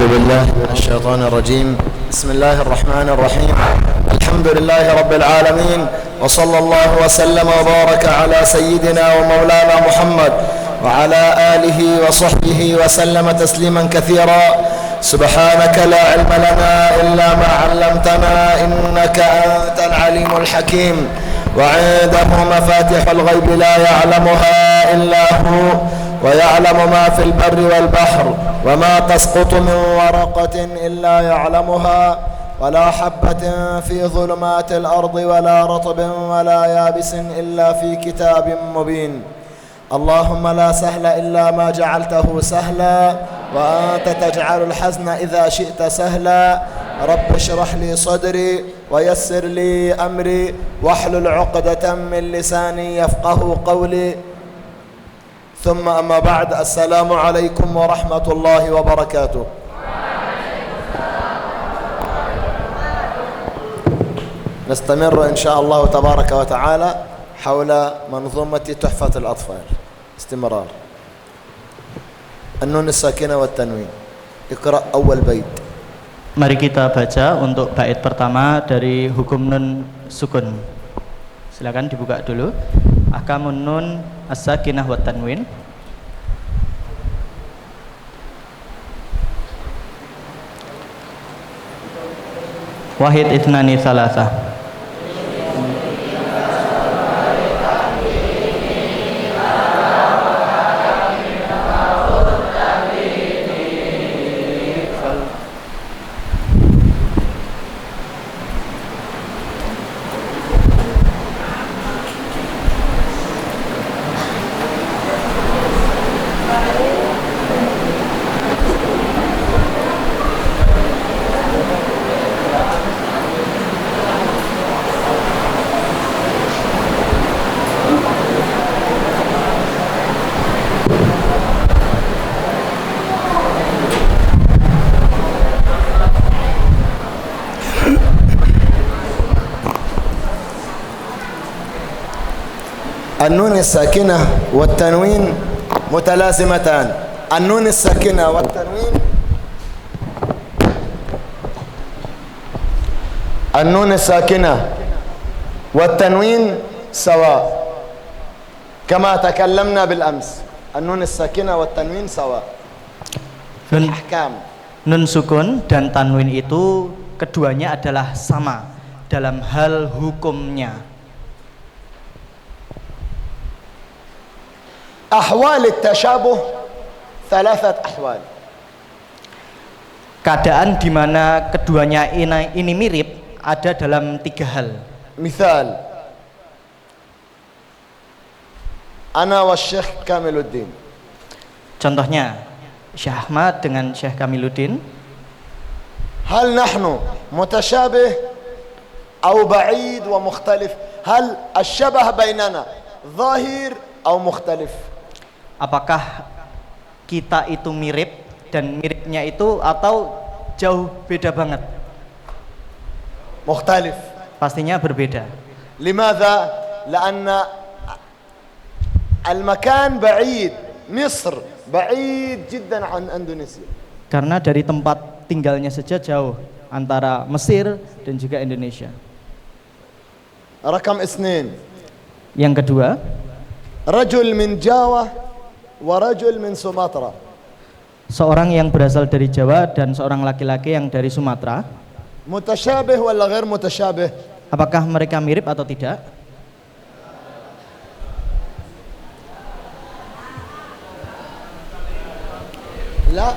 أعوذ بالله من الشيطان الرجيم. بسم الله الرحمن الرحيم. الحمد لله رب العالمين، وصلى الله وسلم وبارك على سيدنا ومولانا محمد وعلى آله وصحبه وسلم تسليما كثيرا. سبحانك لا علم لنا إلا ما علمتنا إنك أنت العليم الحكيم، وعنده مفاتح الغيب لا يعلمها إلا هو، ويعلم ما في البر والبحر، وما تسقط من ورقة إلا يعلمها، ولا حبة في ظلمات الأرض ولا رطب ولا يابس إلا في كتاب مبين. اللهم لا سهل إلا ما جعلته سهلا، وأنت تجعل الحزن إذا شئت سهلا. رب اشرح لي صدري ويسر لي أمري واحلل عقدة من لساني يفقه قولي. ثم أما بعد، السلام عليكم ورحمة الله وبركاته. نستمر إن شاء الله تبارك وتعالى حول منظومة تحفة الأطفال. استمرار. النون الساكنة والتنوين. اقرأ أول بيت. Mari kita baca untuk bait pertama dari hukum nun sukun. Silakan dibuka dulu. Ahkamun nun as-sakinah wa tanwin. Wahid ithnani thalatha. النون الساكنة والتنوين متلازمتان. النون الساكنة والتنوين النون الساكنة والتنوين سواء، كما تكلمنا بالأمس. النون الساكنة والتنوين سواء في الأحكام. Nun sukun dan tanwin itu keduanya adalah sama dalam hal hukumnya. أحوال التشابه ثلاثة أحوال. Keadaan di mana keduanya ini mirip ada dalam tiga hal. مثال: أنا والشيخ كامل الدين. Contohnya Syekh Ahmad dengan Syekh Kamiluddin. هل نحن متشابه أو بعيد ومختلف؟ هل الشبه بيننا ظاهر أو مختلف؟ Apakah kita itu mirip dan miripnya itu atau jauh beda banget? مختلف. Pastinya berbeda. لماذا؟ لأن المكان بعيد. مصر بعيد جدا عن إندونيسيا. Karena dari tempat tinggalnya saja jauh antara Mesir dan juga Indonesia. رقم 2. Yang kedua, رجل من جاوة ورجل من سومطرة. seorang yang berasal dari Jawa dan seorang laki-laki yang dari Sumatera. متشابه ولا غير متشابه؟ Apakah mereka mirip atau tidak? لا.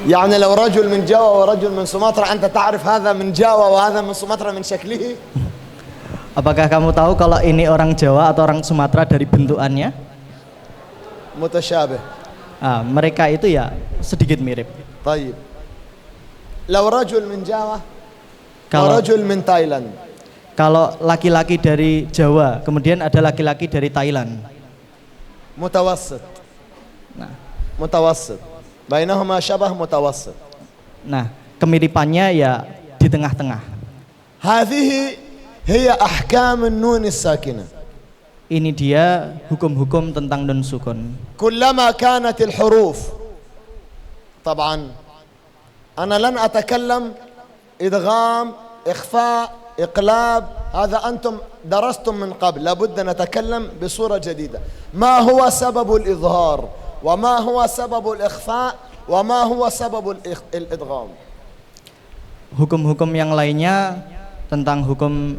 يعني لو رجل من جاوة ورجل من سومطرة أنت تعرف هذا من جاوة وهذا من سومطرة من شكله؟ Apakah kamu tahu kalau ini orang Jawa atau orang Sumatera dari bentukannya? متشابه. Mereka itu ya sedikit mirip. طيب لو رجل من جاوة ورجل من تايلاند. Kalau laki-laki dari Jawa kemudian ada laki-laki dari Thailand. متوسط. Nah, متوسط. بينهما شبه متوسط. Nah, kemiripannya ya di tengah-tengah. هذه هي أحكام النون الساكنة. Ini dia hukum-hukum tentang nun sukun. كلما كانت الحروف طبعا أنا لن أتكلم إدغام إخفاء إقلاب، هذا أنتم درستم من قبل، لابد أن نتكلم بصورة جديدة. ما هو سبب الإظهار، وما هو سبب الإخفاء، وما هو سبب الإدغام. Hukum-hukum yang lainnya tentang hukum,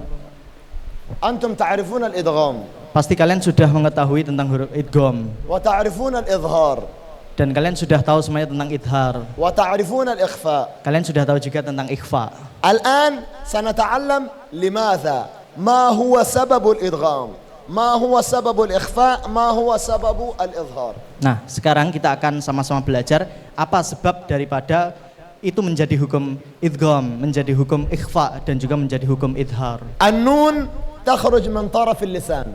أنتم تعرفون الإدغام pasti kalian sudah mengetahui tentang huruf idgham, وتعرفون الإظهار dan kalian sudah tahu semuanya tentang idhar, وتعرفون الإخفاء. kalian sudah tahu juga tentang ikhfa. الآن سنتعلم لماذا، ما هو سبب الإدغام، ما هو سبب الإخفاء، ما هو سبب الإظهار. Nah, sekarang kita akan sama-sama belajar apa sebab daripada itu menjadi hukum idgham, menjadi hukum ikhfa, dan juga menjadi hukum idhar. النون تخرج من طرف اللسان.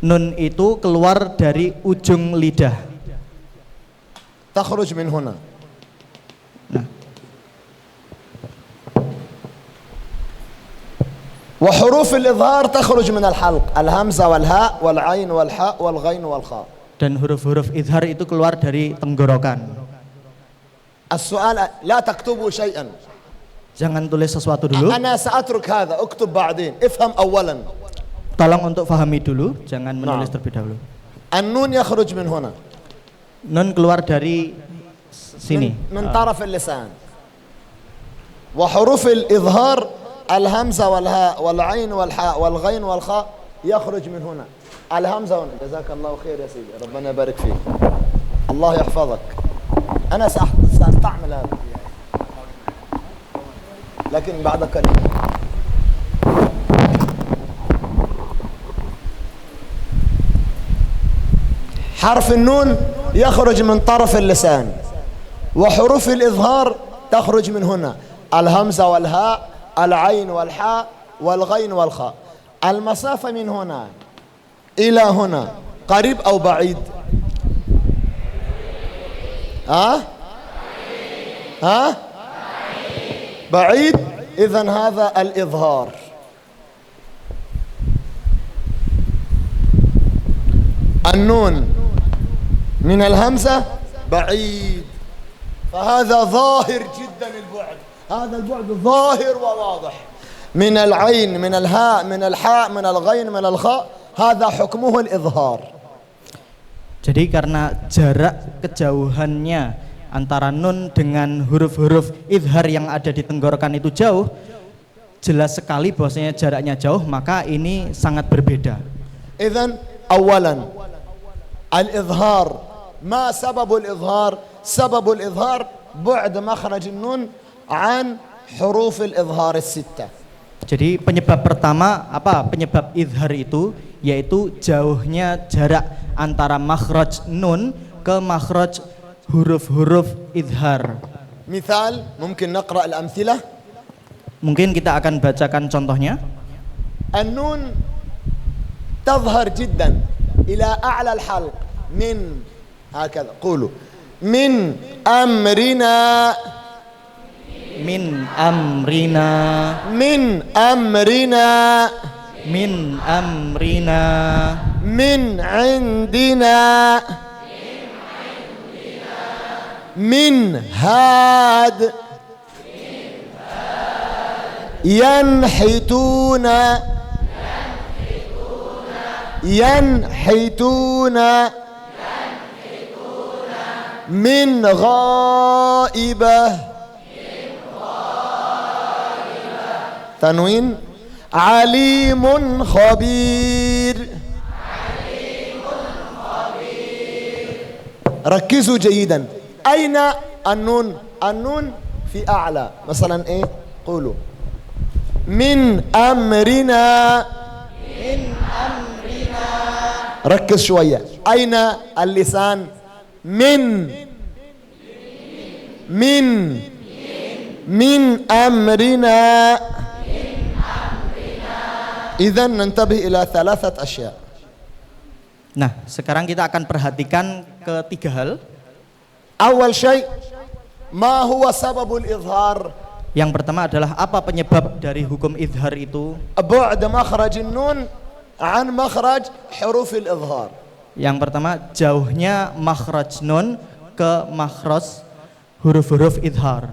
Nun itu keluar dari ujung lidah. تخرج من هنا. Nah, وحروف الإظهار تخرج من الحلق، الهمزة والهاء والعين والحاء والغين والخاء. dan huruf-huruf idhar itu keluar dari tenggorokan. السؤال لا تكتبوا شيئا. Jangan tulis sesuatu dulu. أنا سأترك هذا، اكتب بعدين، افهم أولا. Tolong untuk fahami dulu, jangan menulis terlebih dahulu. النون يخرج من هنا. Nun keluar dari sini. من طرف اللسان. وحروف الإظهار الهمزة والهاء والعين والحاء والغين والخاء يخرج من هنا. الهمزة هنا. جزاك الله خير يا سيدي، ربنا يبارك فيك، الله يحفظك. أنا سأستعمل هذا لكن بعد كلمة. حرف النون يخرج من طرف اللسان، وحروف الإظهار تخرج من هنا، الهمزة والهاء، العين والحاء والغين والخاء. المسافة من هنا إلى هنا قريب أو بعيد؟ بعيد. إذن هذا الإظهار. النون من الهمزة بعيد، فهذا ظاهر جدا البعد، هذا البعد ظاهر وواضح. من العين، من الهاء، من الحاء، من الغين، من الخاء، هذا حكمه الإظهار. Jadi karena jarak kejauhannya antara nun dengan huruf-huruf idhar yang ada di tenggorokan itu jauh, jelas sekali bahwasanya jaraknya jauh, maka ini sangat berbeda. إذن أولا الإظهار، ما سبب الإظهار؟ سبب الإظهار بعد مخرج النون عن حروف الإظهار الستة. Jadi penyebab pertama apa? Penyebab idhar itu yaitu jauhnya jarak antara makhraj nun ke makhraj huruf-huruf idhar. مثال ممكن نقرأ الأمثلة. Mungkin kita akan bacakan contohnya. النون تظهر جدا إلى أعلى الحلق، من هكذا قولوا من أمرنا، Min amrina, من أمرنا، min amrina, من عندنا، من هاد، ينحتون، ينحتون، من غائبة، تنوين، عليم خبير. ركزوا جيدا، أين النون؟ النون في أعلى، مثلا إيه؟ قولوا من أمرنا، ركز شوية، أين اللسان؟ من أمرنا. إذن ننتبه إلى ثلاثة أشياء. Nah, sekarang kita akan perhatikan ketiga hal. أول شيء ما هو سبب الإظهار؟ Yang pertama adalah apa penyebab dari hukum idhar itu? بعد مخرج النون عن مخرج حروف الإظهار. Yang pertama jauhnya makhraj nun ke makhraj huruf-huruf idhar.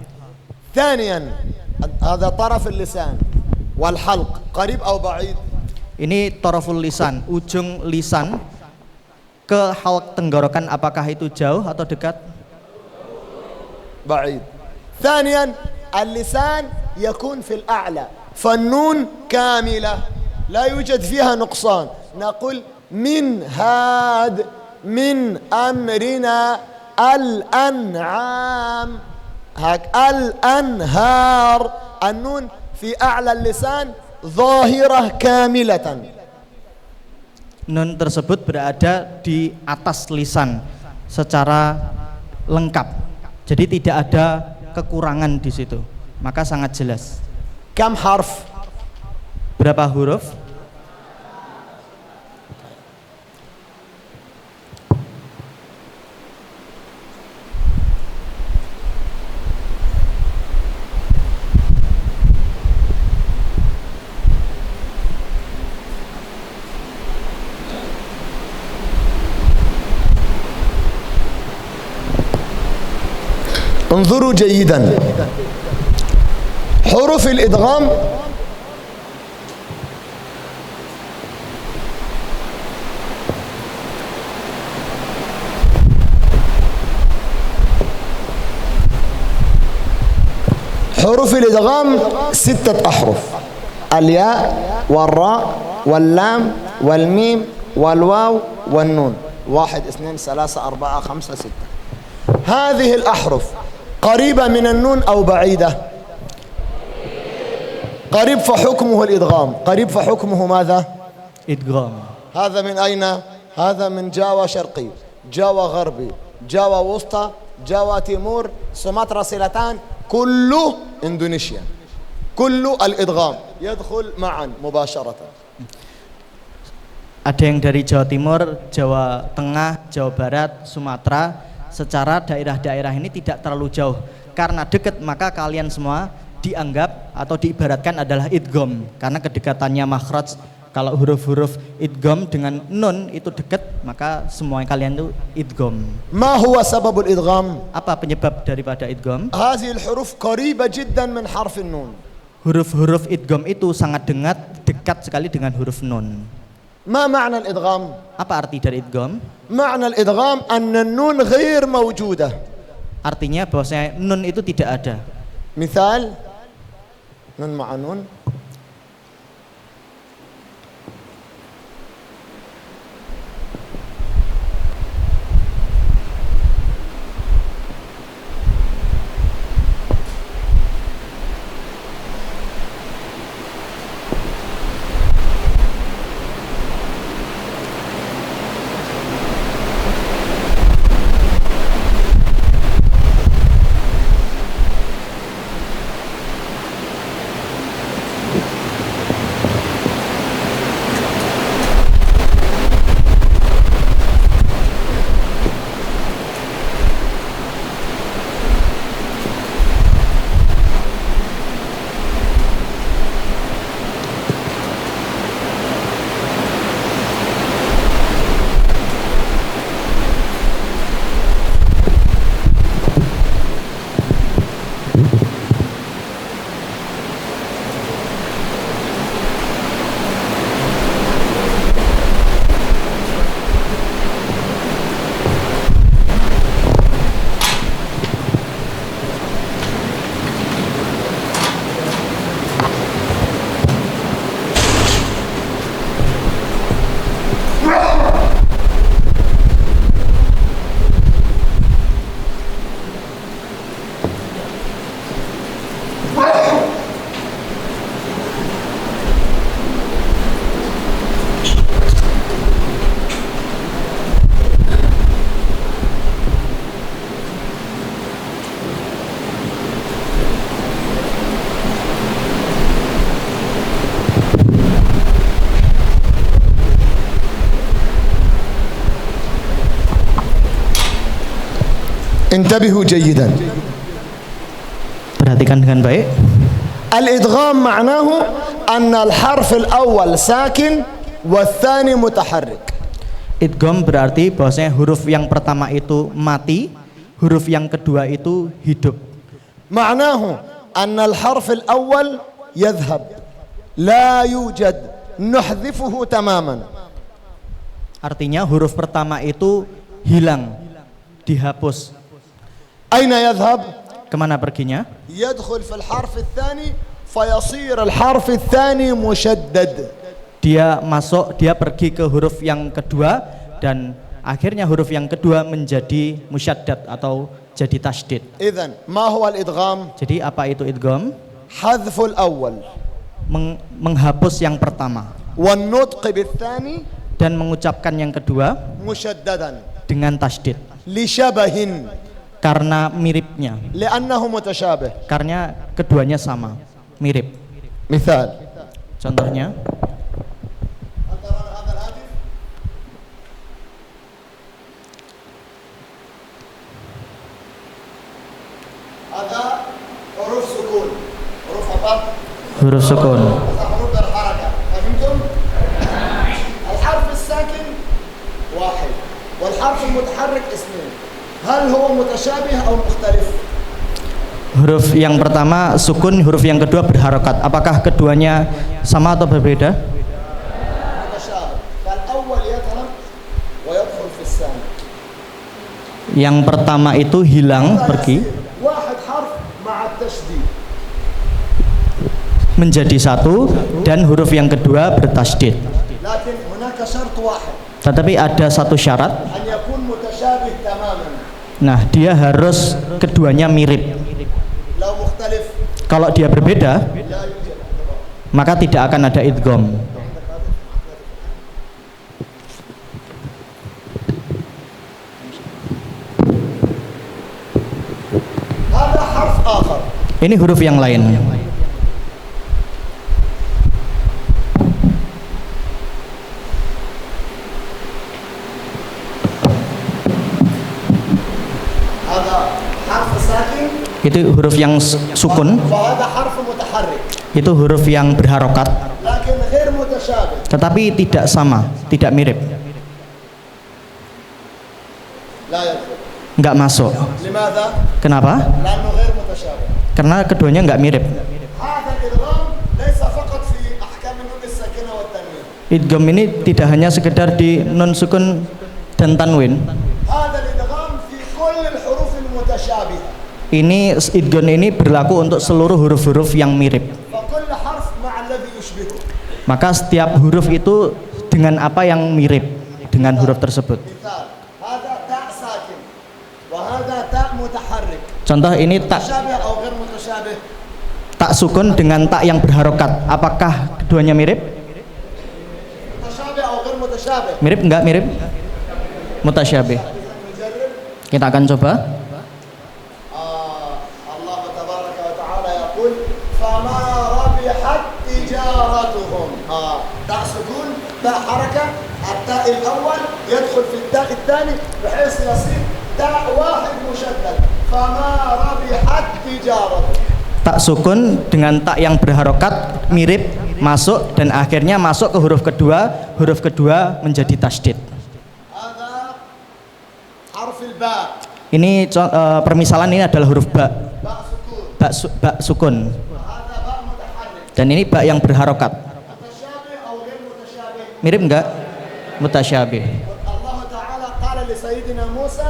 ثانيا هذا طرف اللسان والحلق قريب أو بعيد؟ Ini toroful lisan, ujung lisan ke halq tenggorokan, apakah itu jauh atau dekat? بعيد. ثانيا اللسان يكون في الأعلى فالنون كاملة لا يوجد فيها نقصان، نقول من هاد من أمرنا الأنعام هاك الأنهار، النون في أعلى اللسان ظاهرة كاملة. Nun tersebut berada di atas lisan secara lengkap, jadi tidak ada kekurangan di situ, maka sangat jelas. كم حرف؟ Berapa huruf? انظروا جيدا، حروف الإدغام حروف الإدغام 6 أحرف: الياء والراء واللام والميم والواو والنون. 1 2 3 4 5 6. هذه الأحرف قريبة من النون أو بعيدة؟ قريب فحكمه الإدغام. قريب فحكمه ماذا؟ Idgham. هذا من أين؟ هذا من جاوا شرقي، جاوا غربي، جاوا وسطى، جاوا تيمور، سومطرة سيلاتان، كله إندونيسيا، كله الإدغام يدخل معا مباشرة. Ada yang dari Jawa Timur, Jawa Tengah, Jawa Barat, Sumatera. Secara daerah-daerah ini tidak terlalu jauh, karena dekat maka kalian semua dianggap atau diibaratkan adalah idgham, karena kedekatannya makhraj. Kalau huruf-huruf idgham dengan nun itu dekat, maka semua kalian itu idgham. ما هو سبب الإدغام؟ Apa penyebab daripada idgham? هذه الحروف قريبة جدا من حرف النون. Huruf-huruf idgham itu sangat dekat sekali dengan huruf nun. ما معنى الإدغام؟ Apa arti dari idgham? معنى الإدغام أن النون غير موجودة. Artinya bahwasanya nun itu tidak ada. مثال نون مع نون. انتبهوا جيدا. Perhatikan dengan baik. الإدغام معناه أن الحرف الأول ساكن والثاني متحرك. Idgham berarti bahwasanya huruf yang pertama itu mati, huruf yang kedua itu hidup. معناه أن الحرف الأول يذهب لا يوجد نحذفه تماما. Artinya huruf pertama itu hilang, dihapus. أين يذهب؟ Kemana perginya? يدخل في الحرف الثاني فيصير الحرف الثاني مشدد. Dia masuk, dia pergi ke huruf yang kedua dan akhirnya huruf yang kedua menjadi musyaddad atau jadi tasydid. إذن ما هو الإدغام؟ Jadi apa itu idgham? حذف الأول Menghapus yang pertama والنطق بالثاني dan mengucapkan yang kedua مشددا dengan tasydid لشبه karena miripnya, لأنه متشابه. karena keduanya sama, mirip. مثال Contohnya, هذا حروف سكون. حروف apa؟ huruf sukun. حروف بالحركة. فهمتم؟ الحرف الساكن واحد والحرف المتحرك اثنين. هل هو متشابه أو مختلف؟ Huruf yang pertama sukun, huruf yang kedua berharokat. Apakah keduanya sama atau berbeda? متشابه. فالأول يذهب ويدخل في الثاني. Yang pertama itu hilang, pergi, واحد حرف مع التشديد. menjadi satu dan huruf yang kedua bertasydid. لكن هناك شرط واحد Tetapi ada satu syarat. أن يكون متشابه تماما. Nah, dia harus keduanya mirip. لو مختلف Kalau dia berbeda, لا يوجد. maka tidak akan ada idgham. هذا حرف آخر. Ini huruf yang lain. هذا حرف ساكن Itu huruf yang sukun, وهذا حرف متحرك itu huruf yang berharokat, لكن غير متشابه. tetapi tidak sama, tidak mirip, لا يدخل. nggak masuk. لماذا؟ Kenapa? لأنه غير متشابه. Karena keduanya nggak mirip. هذا الإدغام ليس فقط في أحكام النون الساكنة والتنوين. Idgham ini tidak hanya sekedar di nun sukun dan tanwin. هذا الإدغام في كل الحروف المتشابهة. Ini idgham ini berlaku untuk seluruh huruf-huruf yang mirip. فكل حرف مع الذي يشبهه. Maka setiap huruf itu dengan apa yang mirip dengan huruf tersebut. مثال هذا تاء ساكن وهذا تاء متحرك. Contoh ini tak متشابه أو غير متشابه؟ tak sukun dengan tak yang berharokat. Apakah keduanya mirip? متشابه أو غير متشابه؟ Mirip enggak mirip? Mutasyabih. نجرب. Kita akan coba. الله تبارك وتعالى يقول فما ربحت تجارتهم. تاء سكون تاء حركة التاء الأول يدخل في التاء الثاني بحيث يصير تاء واحد مشدد. فما ربحت تجارتهم. Tak sukun dengan tak yang berharokat mirip masuk dan akhirnya masuk ke huruf kedua menjadi tasydid. هذا حرف الباء. Ini permisalan ini adalah huruf ba. باء سكون. Ba sukun. هذا باء متحرك. Dan ini ba yang berharokat. متشابه أو غير متشابه؟ Mirip enggak? Mutasyabih. الله تعالى قال لسيدنا موسى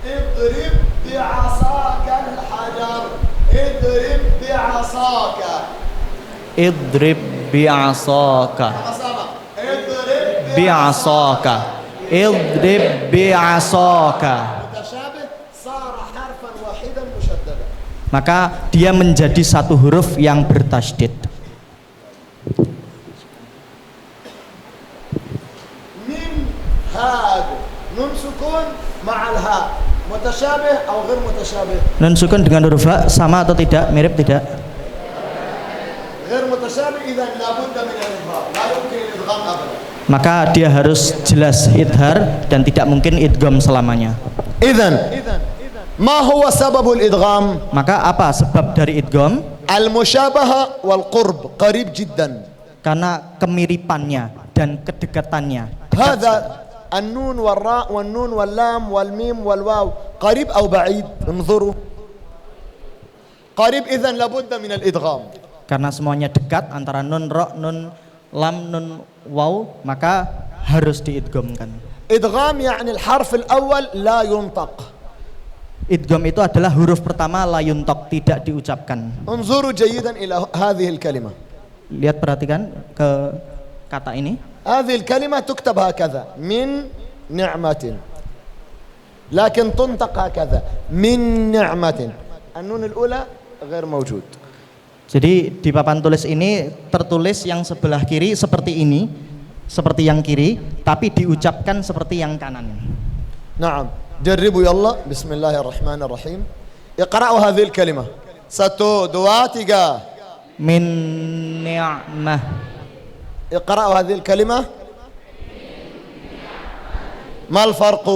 اضرب بعصاك الحجر. اضرب بعصاك. Idrib bi'asaka. sama-sama. اضرب Bi'asaka. Idrib bi'asaka. متشابه صار حرفا واحدا مشددا. Maka dia menjadi satu huruf yang bertasydid. من هاد نون سكون مع الهاء متشابه أو غير متشابه؟ Nun sukun dengan huruf ha sama atau tidak? Mirip tidak? غير متشابه. إذا لابد من الإظهار. لا يمكن الإدغام أبدا. Maka dia harus jelas idhar dan tidak mungkin idgham selamanya. إذا ما هو سبب الإدغام؟ Maka apa sebab dari idgham? المشابهة والقرب قريب جدا. Karena kemiripannya dan kedekatannya. هذا النون والراء والنون واللام والميم والواو قريب أو بعيد؟ انظروا قريب إذن لابد من الإدغام. Karena semuanya dekat antara nun ro, nun lam, nun waw, maka harus diidghamkan. إدغام يعني الحرف الأول لا ينطق. Idgham itu adalah huruf pertama la yuntok, tidak diucapkan. انظروا جيدا إلى هذه الكلمة. Lihat, perhatikan ke kata ini. هذه الكلمة تكتب هكذا من نعمة لكن تنطق هكذا من نعمة. النون الأولى غير موجود. Jadi di papan tulis ini tertulis yang sebelah kiri seperti ini, seperti yang kiri, tapi diucapkan seperti yang kanan. نعم جربوا يلا. بسم الله الرحمن الرحيم. اقرأوا هذه الكلمة. satu dua tiga. Min ni'mah. اقرأوا هذه الكلمة. ما الفرق؟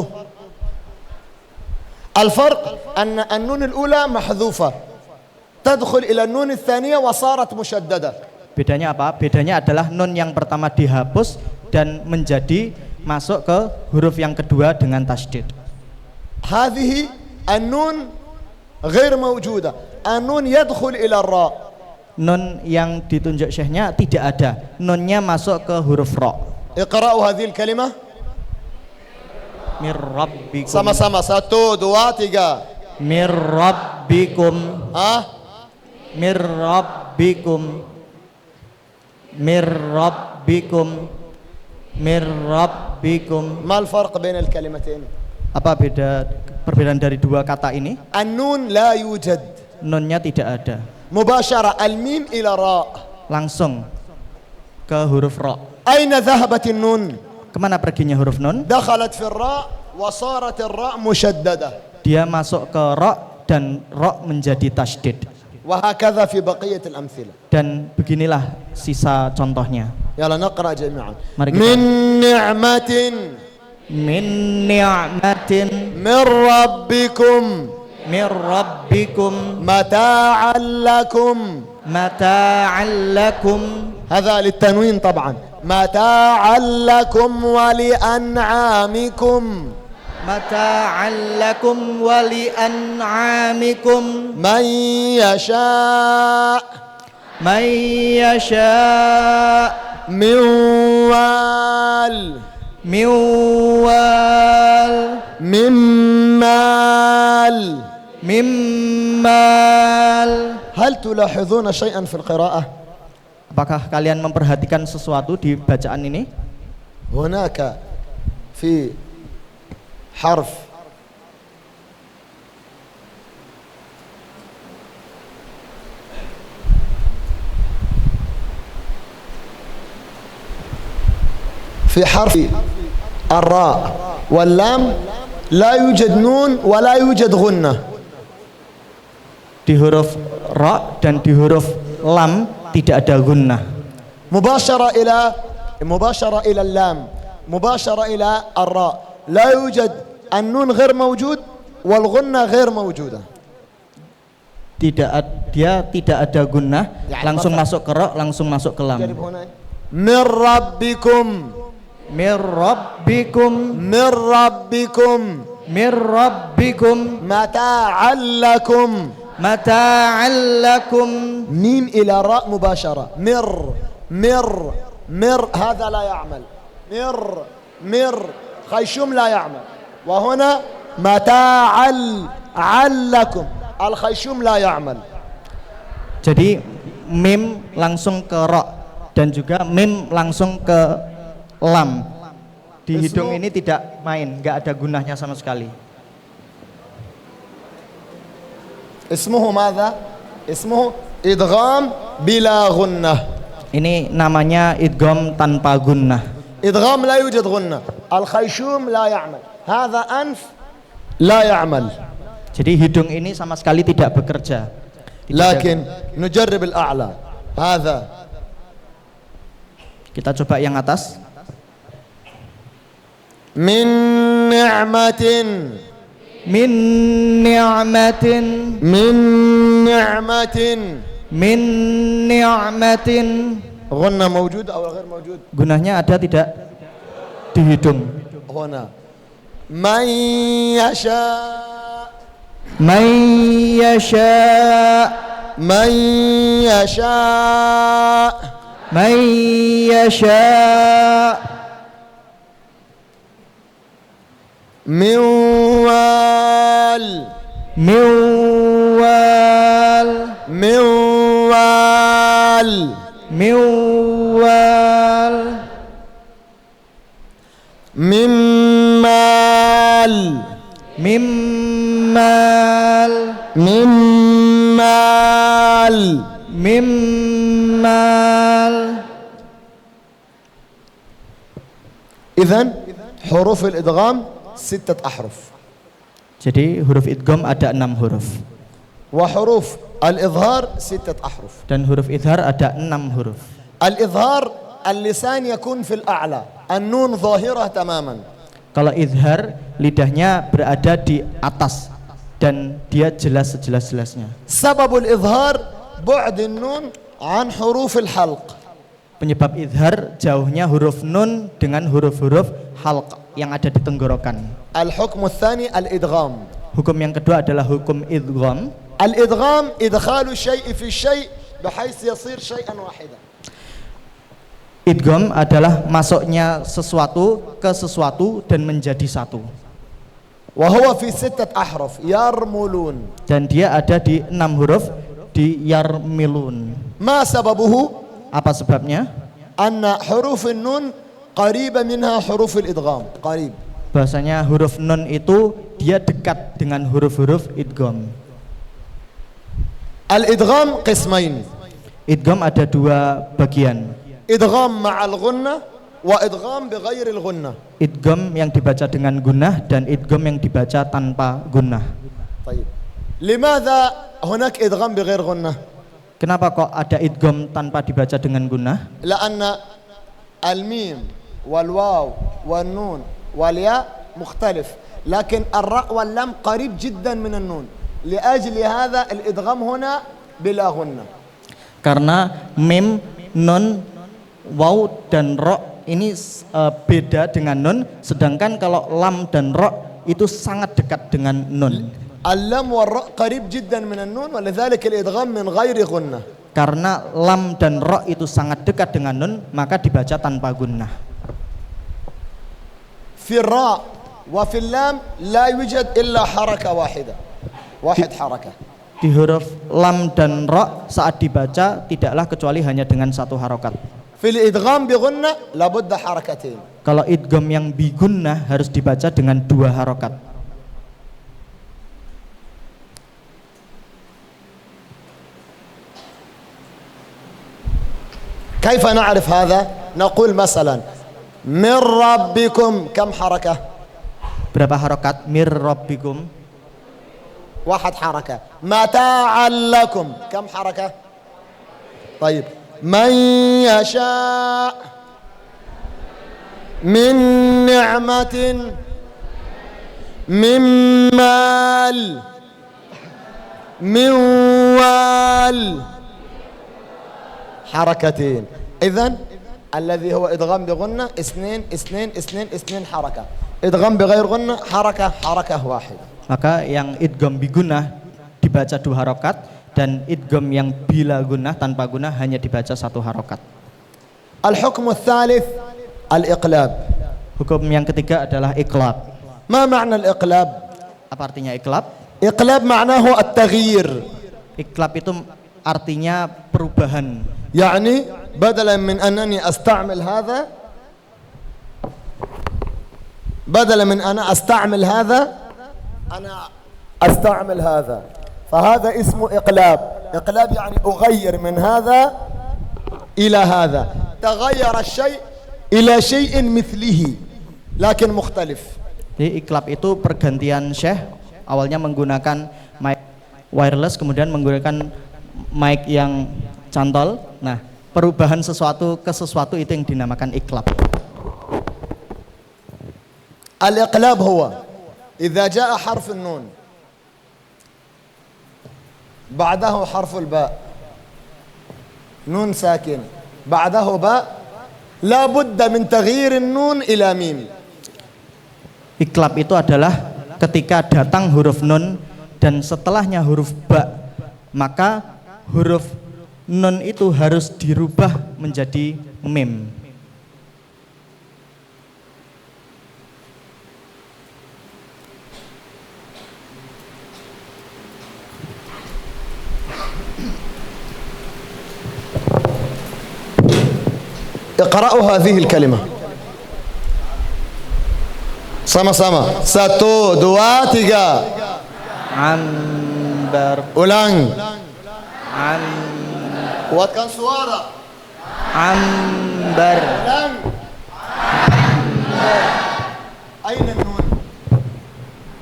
الفرق أن النون الأولى محذوفة تدخل إلى النون الثانية وصارت مشددة. Bedanya apa? Bedanya adalah nun yang pertama dihapus dan menjadi masuk ke huruf yang kedua dengan tasydid. هذه النون غير موجودة. النون يدخل إلى الراء. Nun yang ditunjuk syekhnya tidak ada, nunnya masuk ke huruf ra. اقرأوا هذه الكلمة. Mir rabbikum. sama-sama. satu dua tiga. Mir rabbikum. Mir rabbikum. Mir rabbikum. Mir rabbikum. ما الفرق بين الكلمتين؟ Apa perbedaan dari dua kata ini? النون لا يوجد. Nunnya tidak ada. مباشرة الميم إلى راء. Langsung ke huruf ra. أين ذهبت النون؟ Kemana perginya huruf nun? دخلت في الراء وصارت الراء مشددة. Dia masuk ke ra dan ra menjadi tasydid. وهكذا في بقية الأمثلة. Dan beginilah sisa contohnya. يلا نقرأ جميعا. Mari kita. من نعمة. Min ni'matin. من ربكم. Min rabbikum. متاعا لكم. Mata'an lakum. هذا للتنوين طبعا. متاعا لكم ولأنعامكم. Mata'an lakum wa li'an'amikum. من يشاء Man yasha' منوال minwal ممال. mimmal. هل تلاحظون شيئا في القراءة؟ Apakah kalian memperhatikan sesuatu di bacaan ini? هناك في حرف الراء واللام لا يوجد نون ولا يوجد غنة. Di huruf ra dan di huruf lam tidak ada gunnah. مباشرة إلى اللام، مباشرة إلى الراء، لا يوجد النون غير موجود والغنة غير موجودة. Dia tidak ada gunnah, langsung masuk ke ra, langsung masuk ke lam. من ربكم. Mir rabbikum. من ربكم. Mir rabbikum. متاعا لكم. Mata'an lakum. ميم إلى راء مباشرة. مر هذا لا يعمل. مر خيشوم لا يعمل. وهنا متاعا لكم الخيشوم لا يعمل. Jadi mim langsung ke ra dan juga mim langsung ke lam. Di hidung ini tidak main, nggak ada gunahnya sama sekali. اسمه ماذا؟ اسمه إدغام بلا غنة. Ini namanya idgham tanpa gunnah. إدغام لا يوجد غنة. الخيشوم لا يعمل. هذا أنف لا يعمل. Jadi hidung ini sama sekali tidak bekerja. لكن نجرب الأعلى. هذا. Kita coba yang atas. من نعمة. Min ni'matin. من نعمة. Min ni'matin. غنة موجود أو غير موجود؟ Gunahnya ada tidak di hidung? هنا. من يشاء man yasha من يشاء man yasha منوال minwal منوال minwal ممال mimmal ممال mimmal. إذن حروف الإدغام 6 أحرف Jadi huruf idgham ada 6 huruf وحروف الإظهار 6 أحرف. dan huruf idhar ada 6 huruf. الإظهار اللسان يكون في الأعلى، النون ظاهرة تماما. Kalau idhar lidahnya berada di atas dan dia jelas sejelas-jelasnya. سبب الإظهار بعد النون عن حروف الحلق. Penyebab idhar jauhnya huruf nun dengan huruf-huruf halq yang ada di tenggorokan. الحكم الثاني الإدغام. Hukum yang kedua adalah hukum idgham. الإدغام إدخال الشيء في الشيء بحيث يصير شيئا واحدا. Idgham adalah masuknya sesuatu ke sesuatu dan menjadi satu. وهو في 6 أحرف يرملون. Dan dia ada di 6 huruf di yarmilun. ما سببه؟ Apa sebabnya? أن حروف النون قريبة منها حروف الإدغام قريب. Bahasanya huruf nun itu dia dekat dengan huruf-huruf idgham. الإدغام قسمين. Idgham ada 2 bagian. إدغام مع الغنة وإدغام بغير الغنة. Idgham yang dibaca dengan gunnah dan idgham yang dibaca tanpa gunnah. طيب لماذا هناك إدغام بغير غنة؟ Kenapa kok ada idgham tanpa dibaca dengan gunnah? لأن الميم والواو والنون والياء مختلف، لكن الراء واللام قريب جدا من النون، لأجل هذا الإدغام هنا بلا غنة. Karena mim, nun, waw dan ro ini beda dengan nun, sedangkan kalau lam dan ro itu sangat dekat dengan nun. اللام والراء قريب جدا من النون ولذلك الإدغام من غير غنة. Karena lam dan ro itu sangat dekat dengan nun, maka dibaca tanpa gunnah. في الراء وفي اللام لا يوجد إلا حركة واحدة، واحد حركة. Di huruf lam dan ro saat dibaca tidaklah kecuali hanya dengan satu harokat. في الإدغام بغنة لابد حركتين. Kalau idgham yang bigunnah harus dibaca dengan 2 harokat. كيف نعرف هذا؟ نقول مثلا من ربكم كم حركة؟ Berapa harokat? Mir rabbikum 1 حركة. متاعا لكم كم حركة؟ طيب من يشاء من نعمة من مال من وال حركتين. إذن الذي هو إدغام بغنة 2 2 2 2 حركة. إدغام بغير غنة حركة واحدة. Maka yang idgham bigunnah dibaca 2 harokat dan idgham yang bila gunnah tanpa gunnah hanya dibaca 1 harokat. الحكم الثالث الإقلاب. Hukum yang ketiga adalah iqlab. ما معنى الإقلاب؟ Apa artinya iqlab? إقلاب معناه التغيير. Iqlab itu artinya perubahan. يعني بدلا من أنني أستعمل هذا، بدلا من أنا أستعمل هذا أنا أستعمل هذا، فهذا اسمه إقلاب. إقلاب يعني أغير من هذا إلى هذا، تغير الشيء إلى شيء مثله لكن مختلف. Jadi iqlab itu pergantian syekh, awalnya menggunakan mic wireless kemudian menggunakan mic yang cantol. Nah, perubahan sesuatu ke sesuatu itu yang dinamakan iqlab. الإقلاب هو إذا جاء حرف النون بعده حرف الباء، نون ساكن بعده باء، لا بد من تغيير النون إلى ميم. Iqlab itu adalah ketika datang huruf nun dan setelahnya huruf ba, maka huruf nun itu harus dirubah menjadi mim. اقرأوا هذه الكلمة sama-sama. 1, 2, 3. Ambar. Ulang. Am. Kuatkan suara. Ambar. Ulang. Aina nun?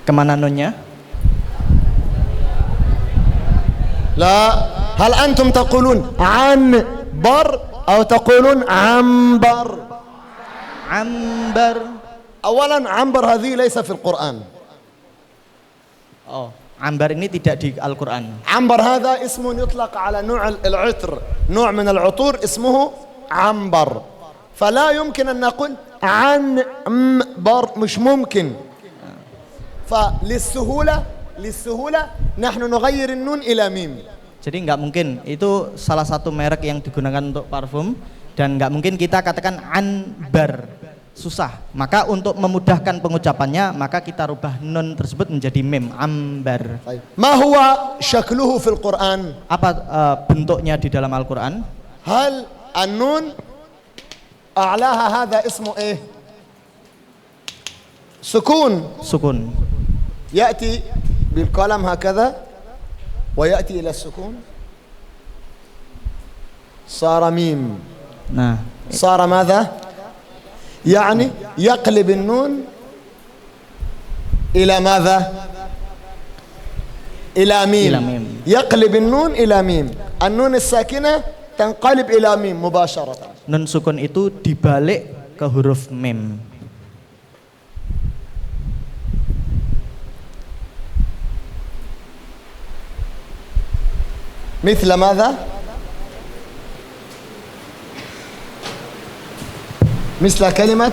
Kemana nunnya? لا. هل أنتم تقولون عنبر أو تقولون عنبر؟ Ambar. أولا عنبر هذه ليس في القرآن. Oh, ambar ini tidak di Al-Quran. عنبر هذا اسم يطلق على نوع العطر، نوع من العطور اسمه عنبر، فلا يمكن أن نقول عنبر، مش ممكن. فللسهولة نحن نغير النون إلى ميم. Jadi nggak mungkin, itu salah satu merek yang digunakan untuk parfum, dan nggak mungkin kita katakan anbar, susah. Maka untuk memudahkan pengucapannya, maka kita rubah nun tersebut menjadi mim, ambar. ما هو شكله في القرآن؟ Apa bentuknya di dalam Al-Quran? هل النون أعلاها هذا اسمه إيه؟ سكون. Sukun. يأتي بالقلم هكذا ويأتي إلى السكون صار ميم. Nah, صار ماذا؟ يعني يقلب النون إلى ماذا؟ إلى ميم. إلى ميم. يقلب النون إلى ميم. النون الساكنة تنقلب إلى ميم مباشرة. nun sukun itu dibalik ke huruf mim. مثل ماذا؟ مثل كلمة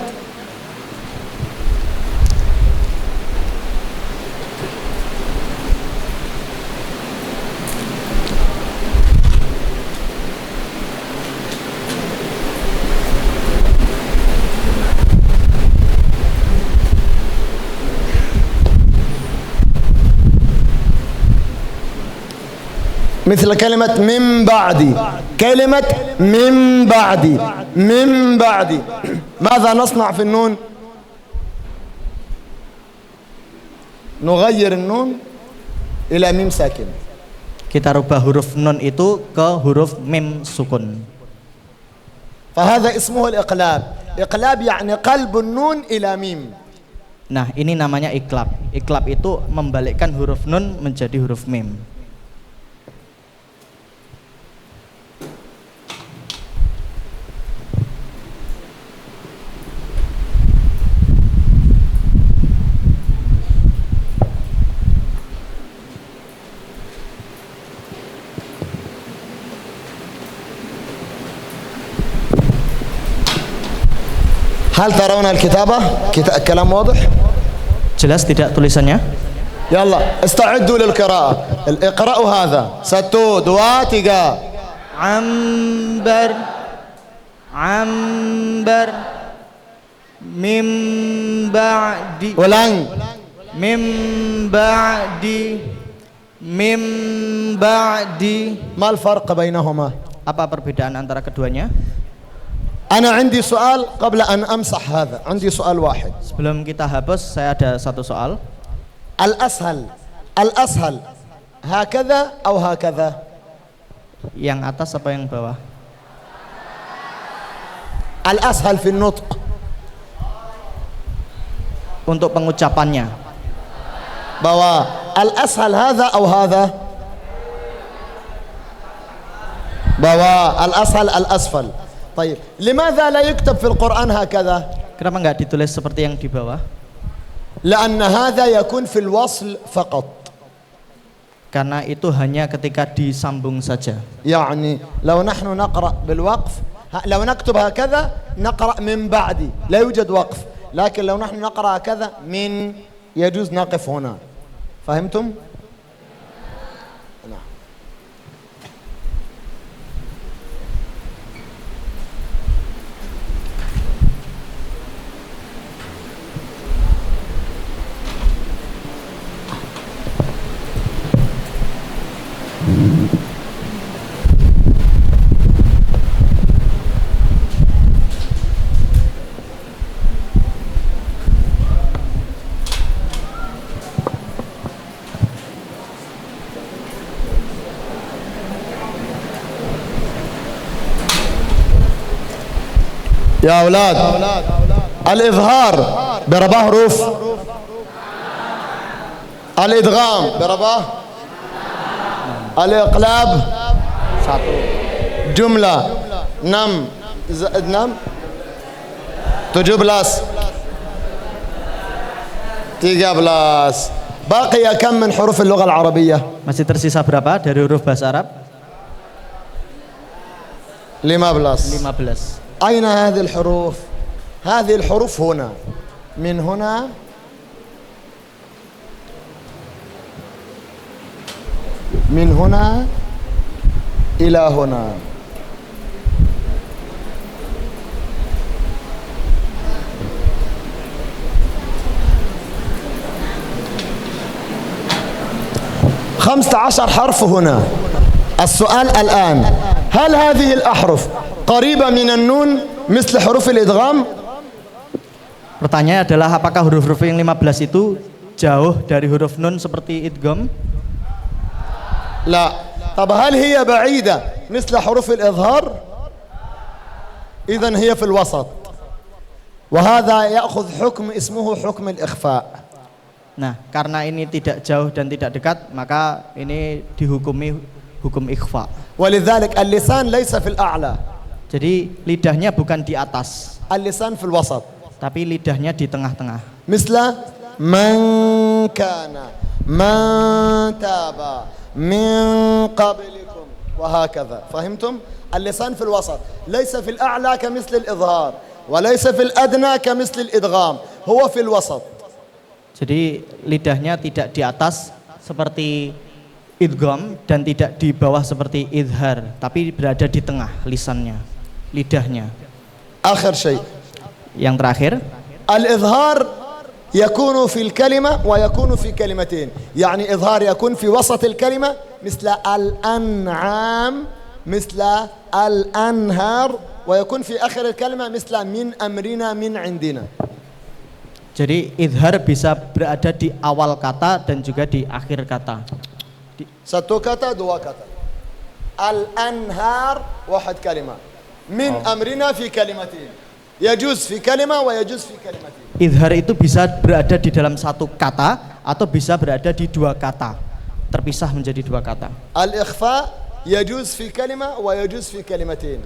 مثل كلمة من بعدي. كلمة من بعدي. من بعدي. ماذا نصنع في النون؟ نغير النون إلى ميم ساكن. Kita rubah huruf nun itu ke huruf mim sukun. فهذا اسمه الإقلاب. إقلاب يعني قلب النون إلى ميم. Nah, ini namanya iklab. Iklab itu membalikkan huruf nun menjadi huruf mim. هل ترون الكتابة؟ كلام واضح؟ Jelas tidak tulisannya? يلا استعدوا للقراءة. اقرأوا هذا. 1 2 3. Ambar. Ambar. Mim ba'di. ulang. Mim ba'di. Mim ba'di. ما الفرق بينهما؟ Apa perbedaan antara keduanya? أنا عندي سؤال قبل أن أمسح هذا. عندي سؤال واحد. Sebelum kita hapus, saya ada satu soal. الأسهل هكذا أو هكذا؟ Yang atas apa yang bawah? الأسهل في النطق. Untuk pengucapannya. بوا الأسهل هذا أو هذا؟ بوا الأسهل الأسفل. طيب لماذا لا يكتب في القرآن هكذا؟ Kenapa nggak ditulis seperti yang di bawah? لأن هذا يكون في الوصل فقط. Karena itu hanya ketika disambung saja. يعني لو نحن نقرأ بالوقف، لو نكتب هكذا نقرأ من بعدي لا يوجد وقف، لكن لو نحن نقرأ هكذا من يجوز نقف هنا. فهمتم؟ نعم. يا أولاد الإظهار berapa huruf? الإدغام berapa? الإقلاب 1 جملة 6 زائد 6 17 13 بقي كم من حروف اللغة العربية؟ Masih tersisa berapa dari huruf bahasa Arab? 15 أين هذه الحروف؟ هذه الحروف هنا من هنا من هنا إلى هنا. خمسة عشر حرف هنا. السؤال الآن هل هذه الأحرف قريبة من النون مثل حروف الإدغام؟ Pertanyaannya adalah apakah huruf-huruf yang 15 itu jauh dari huruf nun seperti idgham? لا. طب هل هي بعيدة مثل حروف الإظهار؟ إذن هي في الوسط وهذا يأخذ حكم اسمه حكم الإخفاء. Nah, karena ini tidak jauh dan tidak dekat, maka ini dihukumi hukum ikhfa. ولذلك اللسان ليس في الأعلى. Jadi lidahnya bukan di atas, اللسان في الوسط. tapi lidahnya di tengah-tengah. مثل من كان من تاب من قبلكم وهكذا. فهمتم؟ اللسان في الوسط ليس في الأعلى كمثل الإظهار وليس في الأدنى كمثل الإدغام، هو في الوسط. Jadi lidahnya tidak di atas seperti idgham dan tidak di bawah seperti idhar, tapi berada di tengah lisannya, lidahnya. آخر شيء Yang terakhir, الإظهار يكون في الكلمة ويكون في كلمتين. يعني إظهار يكون في وسط الكلمة مثل الأنعام مثل الأنهار، ويكون في آخر الكلمة مثل من أمرنا من عندنا. jadi idhar bisa berada di awal kata dan juga di akhir kata. satu kata dua kata. الأنهار واحد كلمة من أمرنا في كلمتين، يجوز في كلمة ويجوز في كلمتين. Idhar itu bisa berada di dalam satu kata atau bisa berada di dua kata, terpisah menjadi dua kata. الإخفاء يجوز في كلمة ويجوز في كلمتين.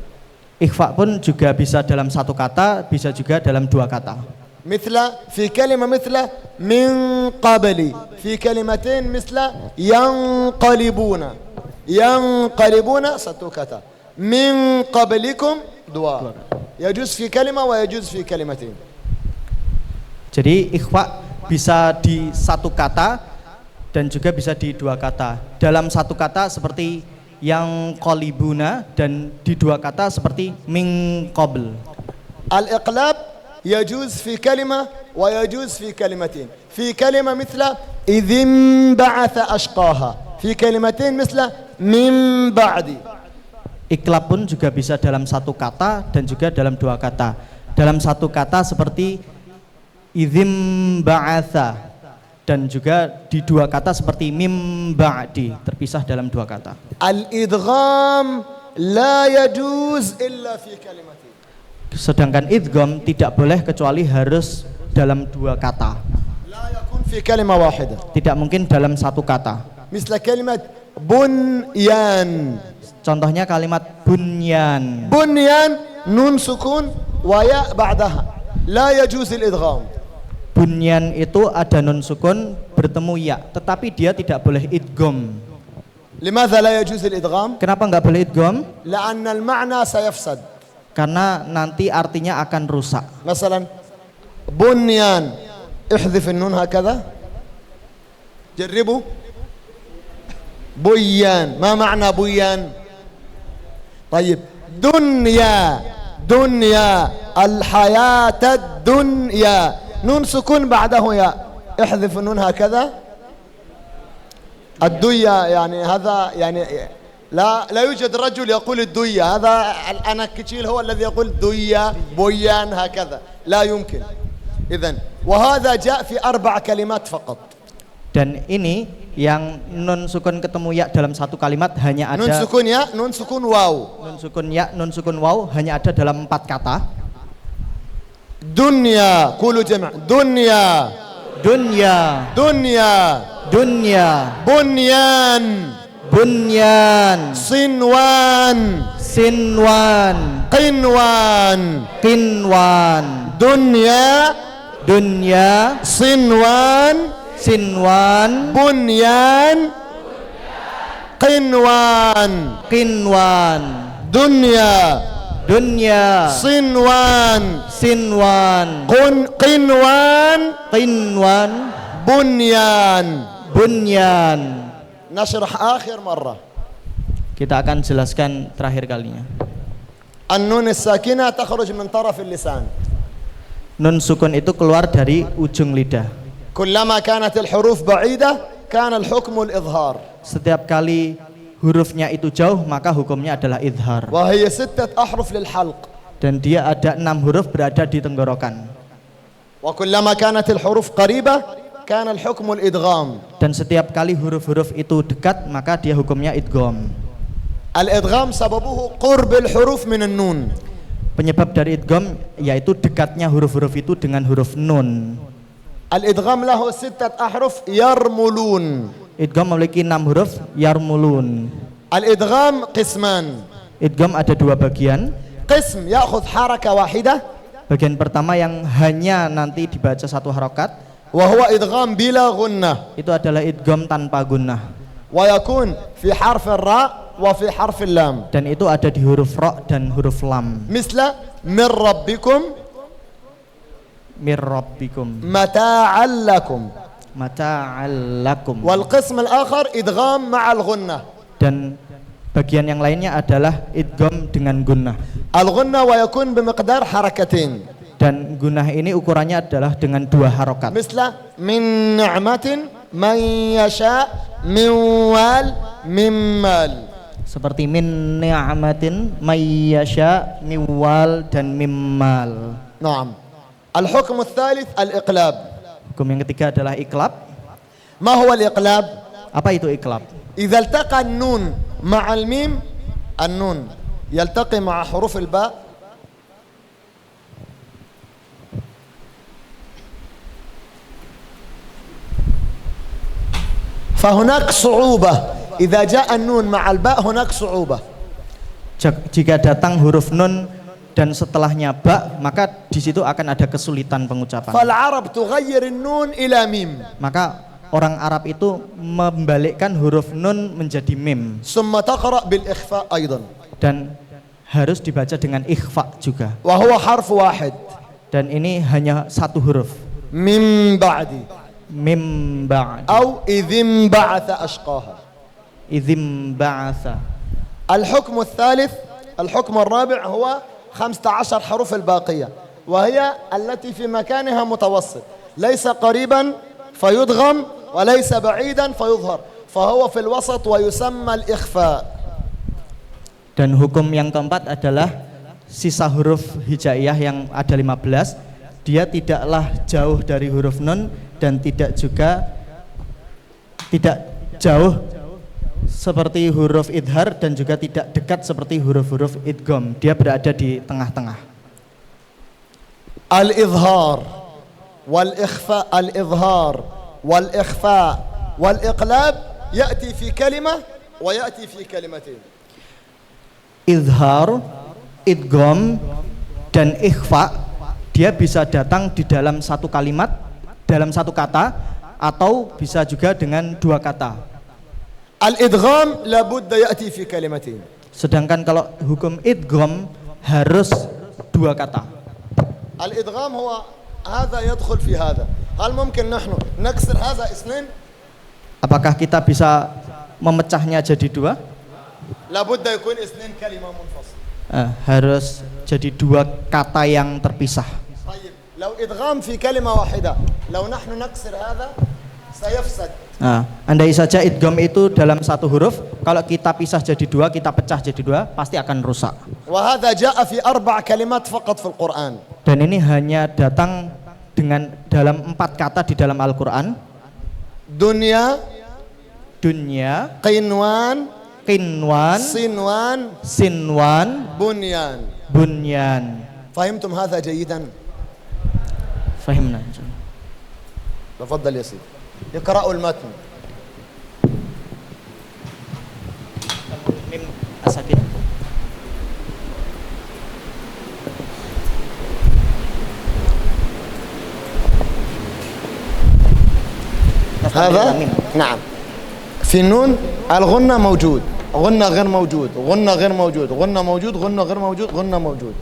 Ikhfa pun juga bisa dalam satu kata, bisa juga dalam dua kata. مثل في كلمة مثل من قبلي، في كلمتين مثل ينقلبون. ينقلبون satu kata. من قبلكم dua. يجوز في كلمة ويجوز في كلمتين. Jadi ikhfa bisa di satu kata dan juga bisa di dua kata. Dalam satu kata seperti yang qalibuna dan di dua kata seperti min qabl. الإقلاب يجوز في كلمة ويجوز في كلمتين. في كلمة مثل إذ انبعث أشقاها، في كلمتين مثل من بعد. Iklab pun juga bisa dalam satu kata dan juga dalam dua kata. Dalam satu kata seperti idzim ba'atha dan juga di dua kata seperti mim ba'di, terpisah dalam dua kata. الإدغام لا يجوز إلا في كلمتين. Sedangkan idgham tidak boleh kecuali harus dalam dua kata. لا يكون في كلمة واحدة. Tidak mungkin dalam satu kata. مثل كلمة بنيان. Contohnya kalimat bunyan. بنيان نون سكون وياء بعدها، لا يجوز الإدغام. Bunyan itu ada nun sukun bertemu ya, tetapi dia tidak boleh idgham. لماذا لا يجوز الإدغام؟ Kenapa nggak boleh idgham? لأن المعنى سيفسد. Karena nanti artinya akan rusak. مثلا بنيان احذف النون هكذا، جربوا بيان. ما معنى بيان؟ طيب دنيا، دنيا الحياة الدنيا، نون سكون بعده ياء، احذف النون هكذا. الدنيا يعني هذا يعني لا يوجد رجل يقول الدنيا، هذا الأنكتشيل هو الذي يقول دنيا بيان هكذا، لا يمكن. إذن وهذا جاء في 4 كلمات فقط. Dan ini yang nun sukun ketemu ya dalam satu kalimat hanya ada nun sukun ya, nun sukun waw. Nun sukun ya, nun sukun waw hanya ada dalam 4 kata. Dunya, qulu jam'. Dunya, Dunya, dunya, dunya, bunyan, bunyan, sinwan, sinwan, qinwan, qinwan, dunya, dunya, sinwan, sinwan, bunyan, qinwan, qinwan, dunya, dunya, sinwan, sinwan, qinwan, qinwan, bunyan. bunyan. نشرح آخر مرة. Kita akan jelaskan terakhir kalinya. النون الساكنة تخرج من طرف اللسان. Nun sukun itu keluar dari ujung lidah. كلما كانت الحروف بعيدة كان الحكم الإظهار. Setiap kali hurufnya itu jauh maka hukumnya adalah idhar. وهي 6 أحرف للحلق. Dan dia ada 6 huruf berada di tenggorokan. وكلما كانت الحروف قريبة كان الحكم الإدغام. Dan setiap kali huruf-huruf itu dekat maka dia hukumnya idgham. الإدغام سببه قرب الحروف من النون. Penyebab dari idgham yaitu dekatnya huruf-huruf itu dengan huruf nun. الإدغام له 6 أحرف يرملون. Idgham memiliki 6 huruf yarmulun. الإدغام قسمان. Idgham ada 2 bagian. قسم يأخذ حركة واحدة Bagian pertama yang hanya nanti dibaca 1 harokat, وهو إدغام بلا غنة. itu adalah idgham tanpa gunnah. ويكون في حرف الراء وفي حرف اللام. Dan itu ada di huruf ra dan huruf lam. مثل من ربكم Mir rabbikum متاعا لكم. mata'al lakum. والقسم الآخر إدغام مع الغنة. Dan bagian yang lainnya adalah idgham dengan gunnah. الغنة ويكون بمقدار حركتين. Dan gunnah ini ukurannya adalah dengan 2 harokat. مثل من نعمة من يشاء من وال من مال. Seperti min ni'matin may yasha miwal dan mimmal. نعم. الحكم الثالث الإقلاب. Hukum yang ketiga adalah iklab. ما هو الإقلاب؟ Apa itu iklab? إذا التقى النون مع الميم، النون يلتقي مع حروف الباء، فهناك صعوبة. إذا جاء النون مع الباء هناك صعوبة. Jika datang huruf nun dan setelahnya ba, maka di situ akan ada kesulitan pengucapan. فالعرب تغير النون إلى ميم. Maka orang Arab itu membalikkan huruf nun menjadi mim ثم تقرأ بالإخفاء أيضا. dan harus dibaca dengan ikhfa juga. وهو حرف واحد. Dan ini hanya 1 huruf. من بعد Mim ba'd. أو إذ انبعث أشقاها. Idzim ba'atha. الحكم الثالث، الحكم الرابع هو 15 حرف الباقية، وهي التي في مكانها متوسط، ليس قريبا فيدغم وليس بعيدا فيظهر، فهو في الوسط ويسمى الإخفاء. Dan hukum yang keempat adalah sisa huruf hijaiyah yang ada 15. Dia tidaklah jauh dari huruf nun dan tidak juga tidak jauh seperti huruf idhar dan juga tidak dekat seperti huruf-huruf idgham. Dia berada di tengah-tengah. الإظهار والإخفاء، الإظهار والإخفاء والإقلاب يأتي في كلمة ويأتي في كلمتين. Idhar, idgham, dan ikhfa dia bisa datang di dalam 1 kalimat, dalam 1 kata, atau bisa juga dengan 2 kata. الإدغام لابد يأتي في كلمتين. Sedangkan kalau hukum idgham harus 2 kata. الإدغام هو هذا يدخل في هذا. هل ممكن نحن نكسر هذا 2؟ Apakah kita bisa memecahnya jadi dua? لابد يكون اثنين كلمة منفصلة. Harus jadi dua kata yang terpisah. طيب لو إدغام في كلمة واحدة لو نحن نكسر هذا سيفسد. Andai saja idgham itu dalam satu huruf, kalau kita pisah jadi dua, kita pecah jadi dua, pasti akan rusak. وهذا جاء في 4 كلمات فقط في القرآن. Dan ini hanya datang dengan dalam 4 kata di dalam Al-Quran. دنيا, قنوان, qinwan, sinwan, bunyan. فهمنا فهمتم هذا جيدا؟ تفضل يا سيدي اقرأوا المتن. mim asakin. هذا نعم في النون الغنة موجود، غنة غير موجود، غنة غير موجود، غنة موجود، غنة غير موجود، غنة موجود.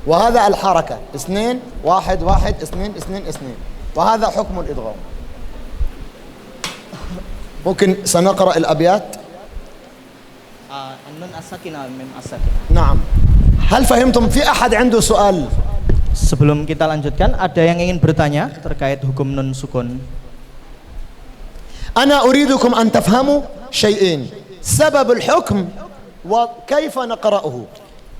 وهذا الحركة 2 1 1 2 2 2. وهذا حكم الإدغام. ممكن سنقرأ الأبيات. النون الساكنة mim asakin. نعم. هل فهمتم؟ في أحد عنده سؤال؟ Sebelum kita lanjutkan, ada yang ingin bertanya terkait hukum nun sukun? أنا أريدكم أن تفهموا شيئين، سبب الحكم وكيف نقرأه.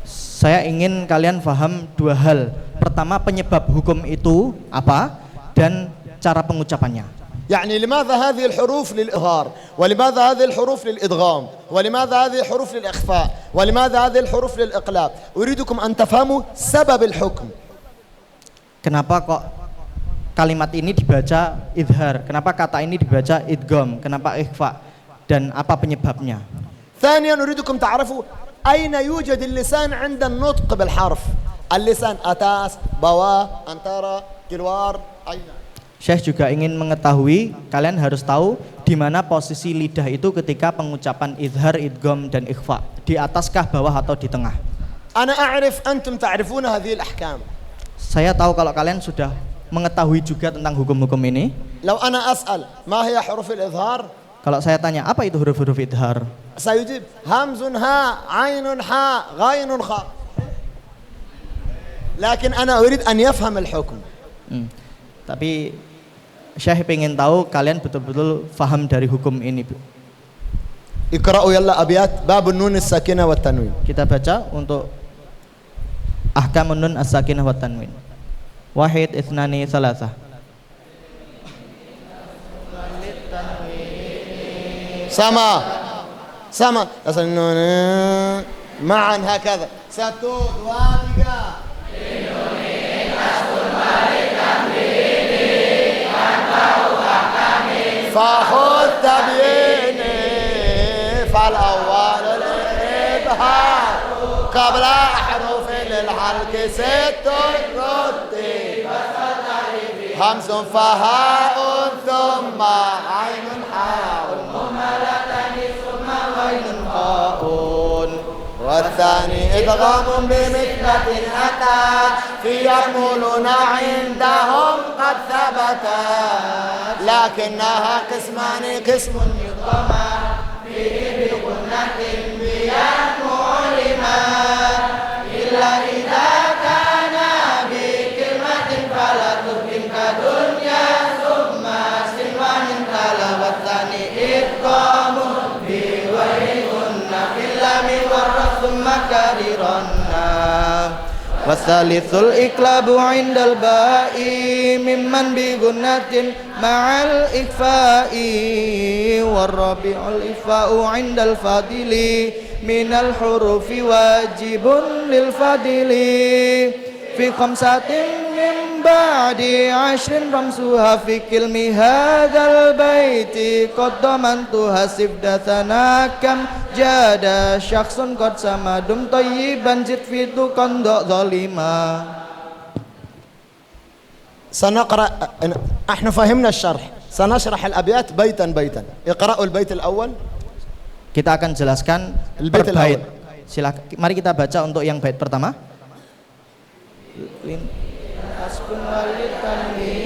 Saya ingin kalian paham 2 hal. Pertama, penyebab hukum itu apa, dan cara pengucapannya. يعني لماذا هذه الحروف للإظهار، ولماذا هذه الحروف للإدغام، ولماذا هذه الحروف للإخفاء، ولماذا هذه الحروف للإقلاب. أريدكم أن تفهموا سبب الحكم. Kenapa kok kalimat ini dibaca idhar, kenapa kata ini dibaca idgham, kenapa ikhfa, dan apa penyebabnya. ثانيا أريدكم تعرفوا أين يوجد اللسان عند النطق بالحرف. اللسان أتاس، بوا، أنتارا، كلوار، أين. Syekh juga ingin mengetahui, kalian harus tahu di mana posisi lidah itu ketika pengucapan idhar, idgham, dan ikhfa. Di ataskah, bawah, atau di tengah. أنا أعرف أنتم تعرفون هذه الأحكام. Saya tahu kalau kalian sudah mengetahui juga tentang hukum-hukum ini. لو أنا أسأل ما هي حروف الإظهار؟ Kalau saya tanya apa itu huruf-huruf idhar, سيجيب همز هاء عين حاء غين خاء. لكن أنا أريد أن يفهم الحكم. Tapi Syekh pengen tahu kalian betul-betul faham dari hukum ini. اقرأوا يلا أبيات باب النون الساكنة والتنوين. Kita baca untuk ahkamun nun as-sakinah wa tanwin. Wahid, ithnani, thalatha. سما سما معا هكذا ستود وادقا فخذ تبييني فالأول الإبهام قبل أحرف للحرك 6 ردي همز فهاء ثم عين حاء ثم غين حاء والثاني إدغام بمثلة أتى في يقولون عندهم قد ثبت لكنها قسمان قسم يضمى فيه بغنة بيا معلما إلا إذا كان بكلمة فلا تبين كدنيا ثم سلوان تلا والثاني إدغام بغير غنة في اللام والراء ثم كررن والثالث الإقلاب عند الباء ممن بغنة مع الإخفاء والرابع الإخفاء عند الفاضل من الحروف واجب للفاضل في 5 من بعد 10 رمزها في كلم هذا البيت قد ضمنتها سبدتنا كم جاد شخص قد سمدم طيبا زد في تقن ظالما. سنقرأ. احنا فهمنا الشرح، سنشرح الأبيات بيتا بيتا. اقرأوا البيت الأول. Kita akan jelaskan per bait. Silakan, mari kita baca untuk yang bait pertama. Askun walitanini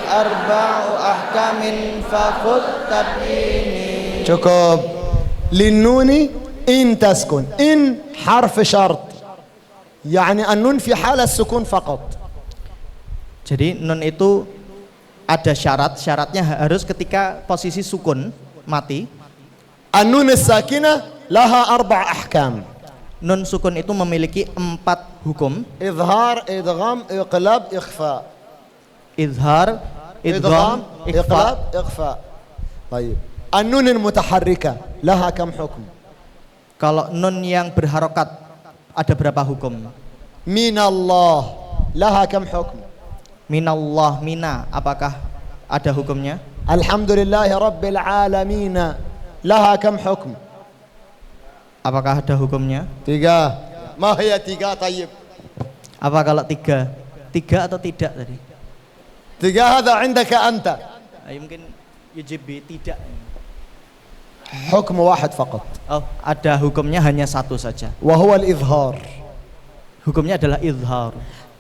arba'u ahkamin fakhud tabini cukup. Linnuni in taskun. In harf syart. Yani an-nun fi halah sukun faqat. Jadi nun itu ada syaratnya harus ketika posisi sukun mati. An-nun as-sakinah laha 4 ahkam. Nun sukun itu memiliki 4 hukum. Izhar, idgham, iqlab, ikhfa. Izhar, idgham, iqlab, ikhfa. Baik. An-nun al-mutaharrika laha kam hukm? Kalau nun yang berharokat ada berapa hukum? Minallah laha kam hukm? Minallah, mina, apakah ada hukumnya? Alhamdulillahi rabbil alamin laha kam hukm? Apakah ada hukumnya? 3. Ma hiya 3 tayyib? Apa kalau 3? 3 atau tidak tadi? 3 hadha indaka anta. Mungkin yujib tidak. Hukm wahid faqat. Oh, ada hukumnya hanya satu saja. Wa huwa al-izhar. Hukumnya adalah izhar.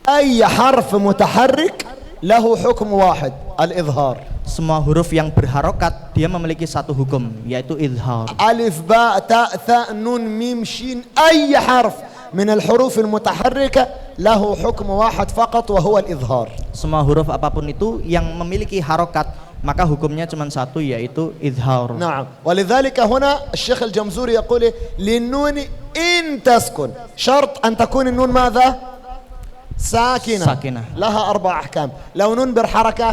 Ay harf mutaharrik lahu hukm wahid, al-izhar. Semua huruf yang berharokat dia memiliki satu hukum, yaitu izhar. Alif, ba, ta, tha, nun, mim, shin, ay harf min al-huruf al-mutaharrika lahu hukm wahid faqat wa huwa al-izhar. Semua huruf apapun itu yang memiliki harokat maka hukumnya cuma satu, yaitu izhar. Naam. Walidzalika huna Syekh Al-Jamzuri yaqul lin-nun in taskun syart an takun an-nun madha ساكنة لها 4 أحكام. لو نون بالحركة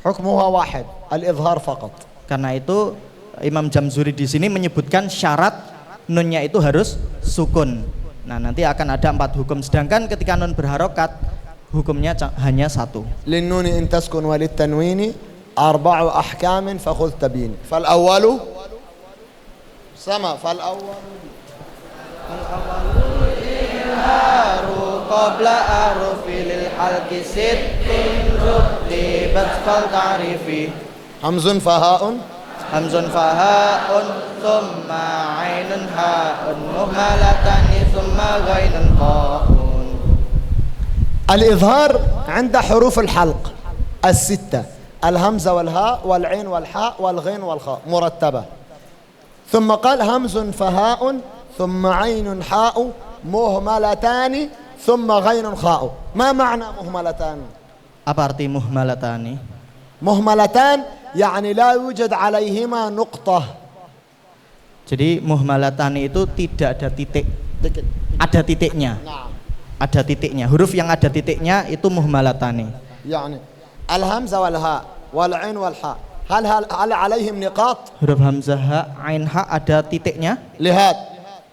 حكمها واحد الإظهار فقط. Karena itu Imam Jamzuri di sini menyebutkan syarat nunnya itu harus sukun. Nah, nanti akan ada 4 hukum. Sedangkan ketika nun berharokat hukumnya hanya satu. للنون إن تسكن وللتنوين 4 أحكام فخذ تبين. فالأول سما فالأول qabla arufi lil halqi sittin rutibat fal ta'rifi. hamzun fahaun thumma ainun haun muhmalatani thumma ghainun qaun. الإظهار عند حروف الحلق 6 الهمزة والهاء والعين والحاء والغين والخاء مرتبة. ثم قال همز فهاء ثم عين حاء مهملتان ثم غين خاء. ما معنى مهملتان؟ Apa arti muhmalatani? مهملتان يعني لا يوجد عليهما نقطة. Jadi muhmalatani itu tidak ada titik. Ada titiknya. Ada titiknya. Huruf yang ada titiknya itu muhmalatani. يعني الهمزة والهاء والعين والحاء هل عليهم نقاط؟ Huruf hamzah, ha, ain, ha ada titiknya? لهذا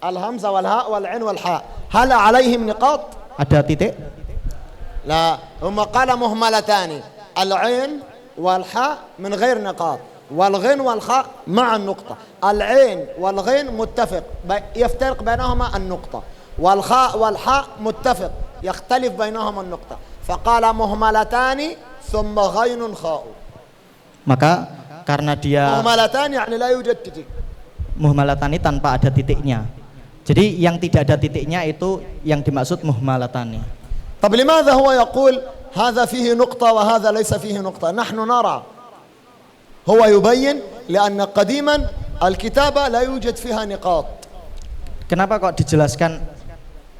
الهمزة والهاء والعين والحاء هل عليهم نقاط؟ Ada titik? لا هم قال مهملتان العين والحاء من غير نقاط والغين والخاء مع النقطة. العين والغين متفق يفترق بينهما النقطة والخاء والحاء متفق يختلف بينهما النقطة فقال مهملتان ثم غين خاء. Maka karena dia مهملتان يعني لا يوجد تتك. muhmalatani tanpa ada titiknya. Jadi yang tidak ada titiknya itu yang dimaksud muhmalatani. طب لماذا هو يقول هذا فيه نقطة وهذا ليس فيه نقطة؟ نحن نرى هو يبين لأن قديما الكتابة لا يوجد فيها نقاط. Kenapa kok dijelaskan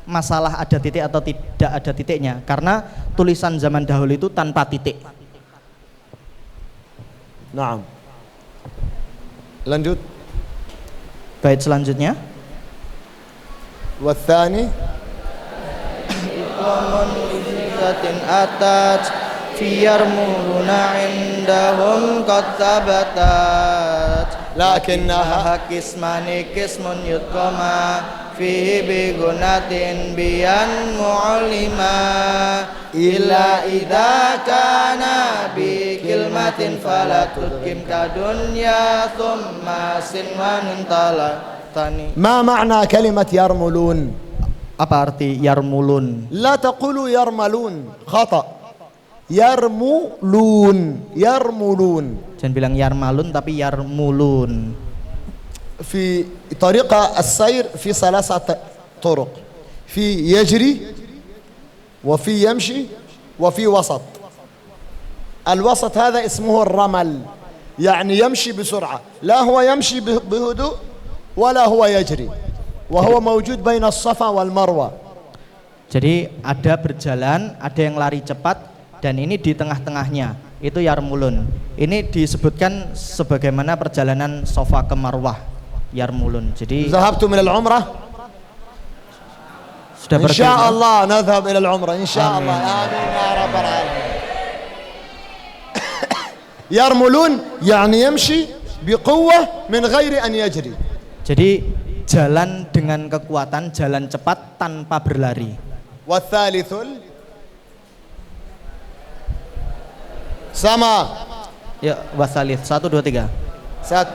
masalah ada titik atau tidak ada titiknya? Karena tulisan zaman dahulu itu tanpa titik. نعم. lanjut. Bait selanjutnya. والثاني iqamun bizatin atat fiyarmuna indahum qad tabatat lakinnaha kismani kismun yutqama fihi bi gunatin biyan mu'allima illa idza kana bi kilmatin falatutkim kadunya thumma sinwan tala. ما معنى كلمة يرملون؟ Apa arti yarmulun? لا تقولوا يرملون خطأ. يرملون يرملون. Jangan bilang yarmalun tapi yarmulun. في طريقة السير في 3 طرق. في يجري وفي يمشي وفي وسط. الوسط هذا اسمه الرمل. يعني يمشي بسرعة، لا هو يمشي بهدوء ولا هو يجري، وهو موجود بين الصفا والمروة. Jadi ada berjalan, ada yang lari cepat, dan ini di tengah-tengahnya itu yarmulun. Ini disebutkan sebagaimana perjalanan Safa ke Marwah, yarmulun. Jadi ذهبتم إلى العمرة؟ sudah إن pergi. شاء الله نذهب إلى العمرة إن شاء الله. آمين يا رب العالمين. يرملون يعني يمشي بقوة من غير أن يجري. Jadi jalan dengan kekuatan, jalan cepat tanpa berlari. والثالث sama. Ya, wasalith 1 2 3. Sat.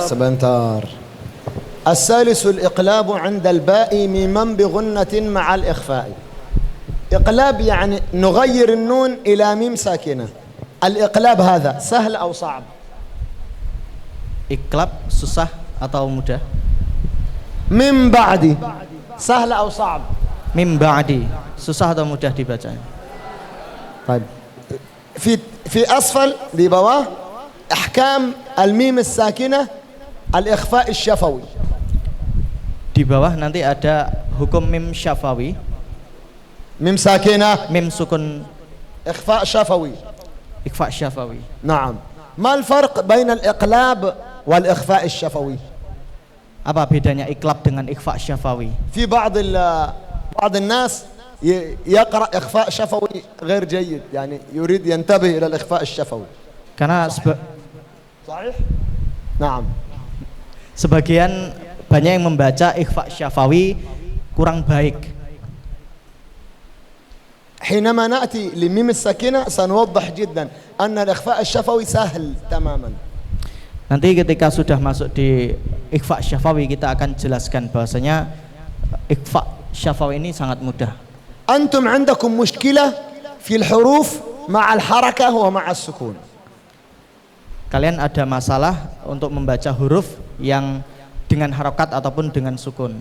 Sebentar. الثالث الإقلاب عند الباء ممن بغنة مع الإخفاء. إقلاب يعني نغير النون إلى ميم ساكنة. الإقلاب هذا سهل أو صعب؟ Iklab susah atau mudah? من بعد سهل أو صعب؟ Mim ba'di susah atau mudah dibaca? طيب في أسفل di bawah أحكام الميم الساكنة الإخفاء الشفوي. Di bawah nanti ada hukum mim syafawi. ميم ساكنة Mim sukun إخفاء شفوي. ikhfa syafawi. نعم. ما الفرق بين الإقلاب والإخفاء الشفوي؟ Apa bedanya iklab dengan ikhfa syafawi? في بعض الناس يقرأ إخفاء شفوي غير جيد، يعني يريد ينتبه إلى الإخفاء الشفوي. Karena صحيح؟ نعم. sebagian banyak yang membaca ikhfa syafawi kurang baik. حينما نأتي لميم الساكنة سنوضح جدا أن الإخفاء الشفوي سهل تماما. Nanti ketika sudah masuk di ikhfa syafawi kita akan jelaskan bahwasanya ikhfa syafawi ini sangat mudah. أنتم عندكم مشكلة في الحروف مع الحركة ومع السكون. Kalian ada masalah untuk membaca huruf yang dengan harokat ataupun dengan sukun.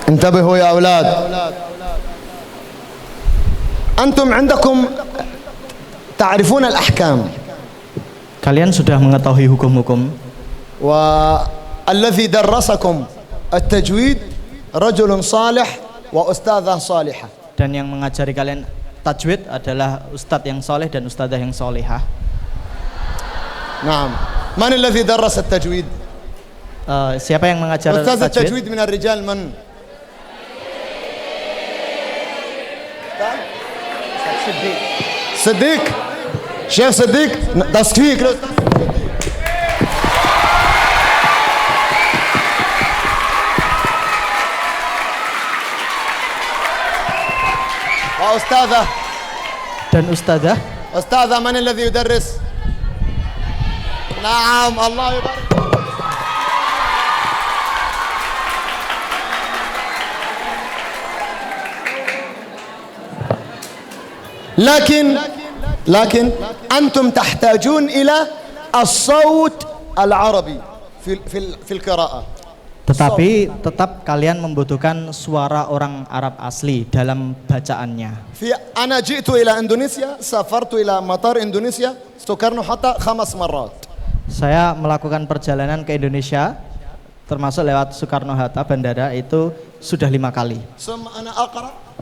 انتبهوا يا أولاد. أنتم عندكم تعرفون الأحكام. Kalian sudah mengetahui hukum-hukum. والذي درسكم التجويد رجل صالح وأستاذة صالحة. Dan yang mengajari kalian tajwid adalah ustadz yang soleh dan ustadzah yang solehah. نعم. من الذي درس التجويد؟ Siapa yang mengajar أستاذ tajwid? التجويد من الرجال من؟ صديق. شيخ صديق تصفيق. وأستاذة. Dan ustadzah? أستاذة من الذي يدرس؟ نعم الله يبارك. لكن أنتم تحتاجون إلى الصوت العربي في القراءة. Tetapi tetap kalian membutuhkan suara orang Arab asli dalam bacaannya. أنا جئت إلى إندونيسيا، سافرت إلى مطار إندونيسيا، سكرنا حتى 5 مرات. Saya melakukan perjalanan ke Indonesia, termasuk lewat Soekarno-Hatta bandara itu sudah 5 kali. ثم أنا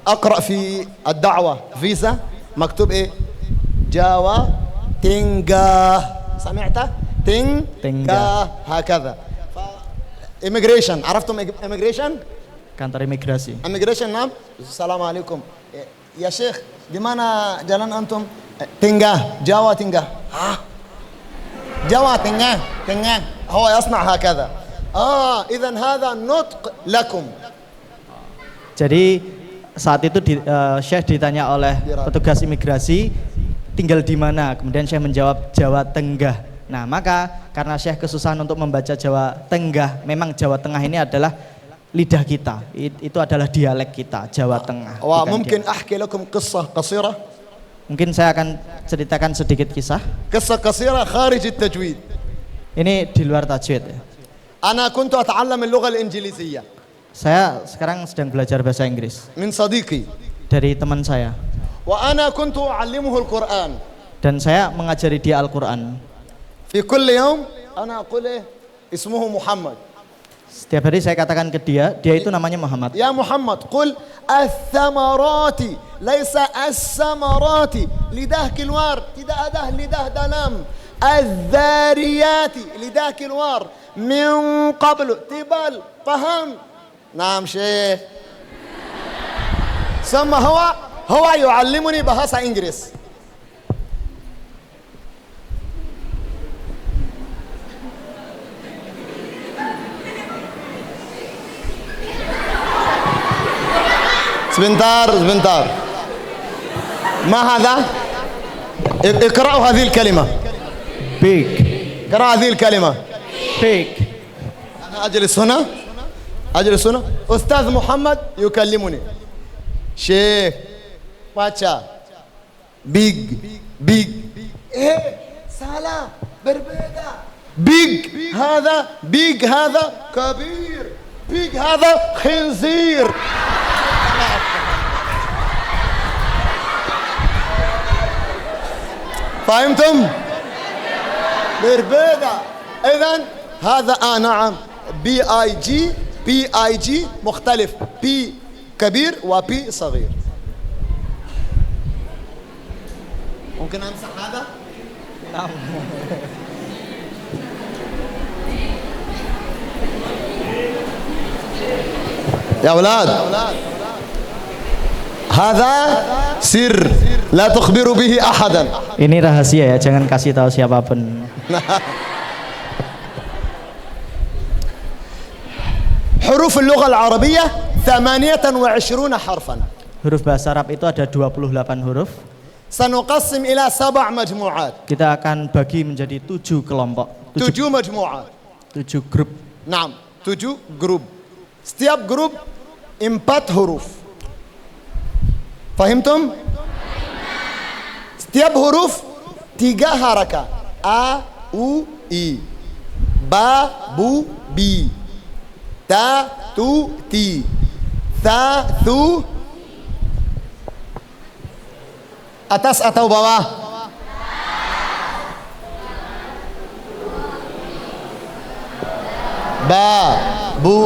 أقرأ في الدعوة فيزا مكتوب إيه؟ جاوا تنجاه. سمعته؟ تنجاه هكذا. immigration. عرفتم immigration؟ Kantor imigrasi. immigration. نعم. السلام عليكم يا شيخ di mana jalan antum? تنجاه. جاوا تنجاه. جاوا تنجاه هو يصنع هكذا. إذن هذا نطق لكم. Jadi saat itu Syekh ditanya oleh petugas imigrasi tinggal di mana, kemudian Syekh menjawab Jawa Tengah. Nah maka karena Syekh kesusahan untuk membaca Jawa Tengah, memang Jawa Tengah ini adalah lidah kita, itu adalah dialek kita, Jawa Tengah. وممكن أحكي لكم قصة قصيرة. Mungkin saya akan ceritakan sedikit kisah. قصة قصيرة خارج التجويد. Ini di luar tajwid. أنا كنت أتعلم اللغة الإنجليزية. Saya sekarang sedang belajar bahasa Inggris من صديقي. dari teman saya. وأنا كنت أعلمه القرآن. Dan saya mengajari dia Al-Quran. في كل يوم أنا أقول اسمه محمد. Setiap hari saya katakan ke dia itu namanya Muhammad. يا محمد قل الثمرات ليس الثمرات لذاك الوار tidak ada lidah dalam. الذاريات لذاك الوار من قبل تبال فهم. نعم شيخ. ثم هو يعلمني bahasa Inggris. sebentar. ما هذا؟ اقرأوا هذه الكلمة. Big. اقرأ هذه الكلمة. Big. أنا أجلس هنا. أستاذ محمد يكلمني. شيخ baca big. إيه salah berbeda. big هذا كبير. big هذا خنزير. فهمتم؟ berbeda. إذن هذا نعم BIG مختلف. B كبير وB صغير. ممكن أمسح هذا؟ نعم. يا أولاد هذا سر لا تخبروا به أحدا. Ini rahasia ya, jangan kasih tahu siapapun. حروف اللغة العربية 28 حرفا. Huruf bahasa Arab itu ada 28 huruf. سنقسم إلى 7 مجموعات. Kita akan bagi menjadi 7 kelompok. 7 مجموعات. 7 grup. نعم 7 grup. Setiap grup 4 huruf. Fahimtum? Setiap huruf 3 harakat. A, U, I. Ba, Bu, Bi. Ta, Tu, Ti. ta, thu. Atas atau bawah? Ba, bu.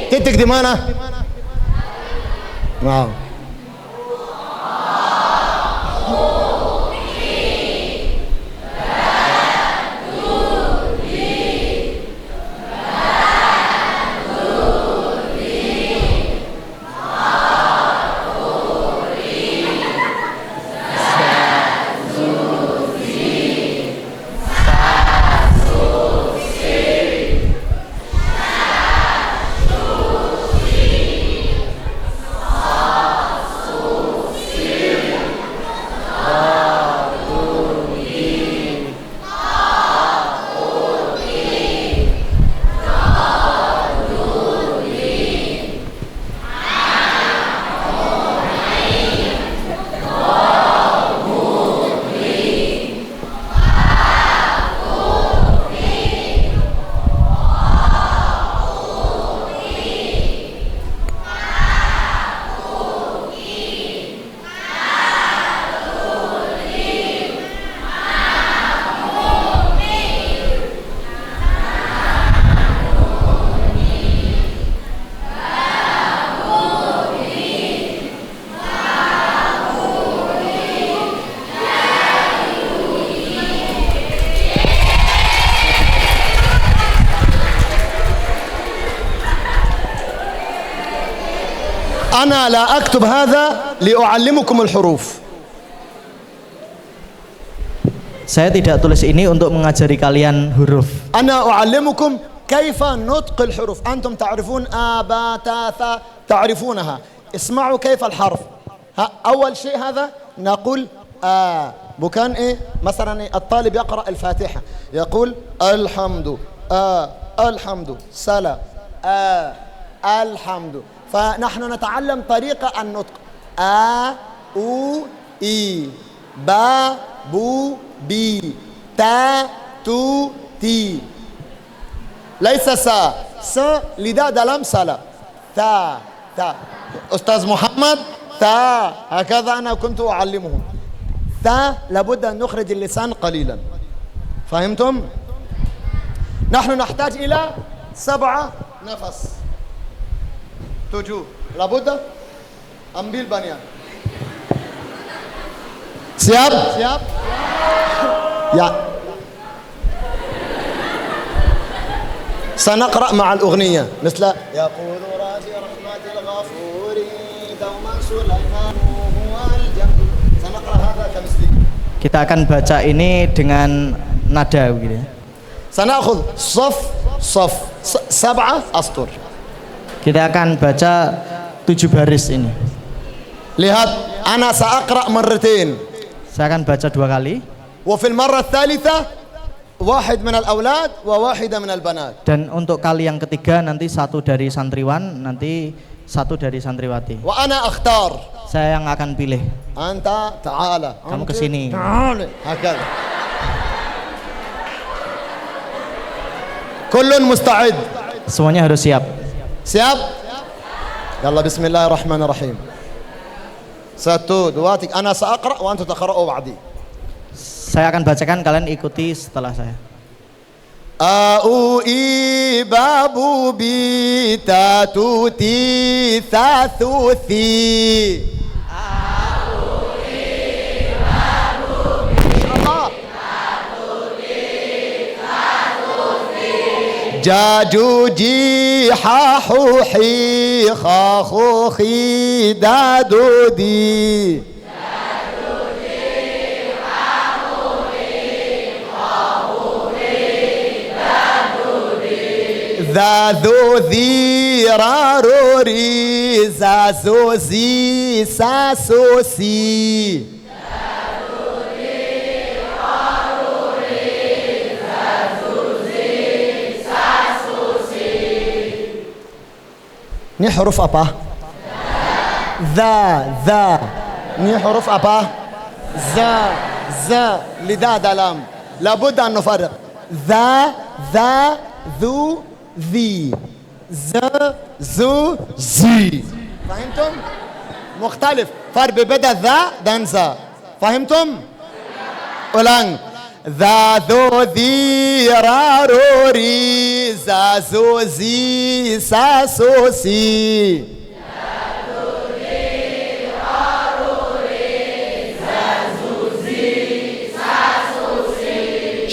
Titik di mana? Wow. أنا لا أكتب هذا لأعلمكم الحروف. Saya tidak tulis ini untuk mengajari kalian huruf. أنا أعلمكم كيف نطق الحروف. أنتم تعرفون آ با تا ثا تعرفونها. اسمعوا كيف الحرف. أول شيء هذا نقول بكان إيه مثلا الطالب يقرأ الفاتحة يقول الحمد الحمد سلا الحمد. فنحن نتعلم طريقة النطق أو إي با بو بي تا تو تي. ليس سا لذا دلم سلا تا. أستاذ محمد تا. هكذا أنا كنت أعلمهم. تا لابد أن نخرج اللسان قليلا. فهمتم؟ نحن نحتاج إلى 7 نفس. 7 لابد. ambil banyak. Siap? Ya. سنقرأ مع الأغنية مثل يقول راجي رحمة الغفور دوما سليمان هو الجنب. سنقرأ هذا كمثله. Kita akan baca ini dengan nada begitu. سنأخذ صف 7 أسطر. Kita akan baca 7 baris ini. Lihat, أنا سأقرأ مرتين. Saya akan baca 2 kali. وفي المرة الثالثة واحد من الأولاد وواحدة من البنات. Dan untuk kali yang ketiga nanti 1 dari santriwan, nanti 1 dari santriwati. وأنا أختار. Saya yang akan pilih. أنت تعال. Kamu kesini. تعال. هكذا. كل مستعد. Semuanya harus siap. Siap? يلا بسم الله الرحمن الرحيم. 1 2 أنا سأقرأ وأنتم تقرأوا بعدي. Saya akan bacakan, kalian ikuti setelah saya. أو إي بابو بي تاتو تي ثاثو ثي. جاجو جي حاحو حي خاخو خي دادو دي. ذا ذو ذي را رو ري زا زو زي سا سو سي Ni huruf apa? ذا ni huruf apa? ذا لذا دلام لابد أن نفرق ذا ذو ذي زو زي فهمتم؟ مختلف فرق بين ذا دنزا فهمتم؟ أولان ذا ذو ذي را رو ري زا زو زي سا سو سي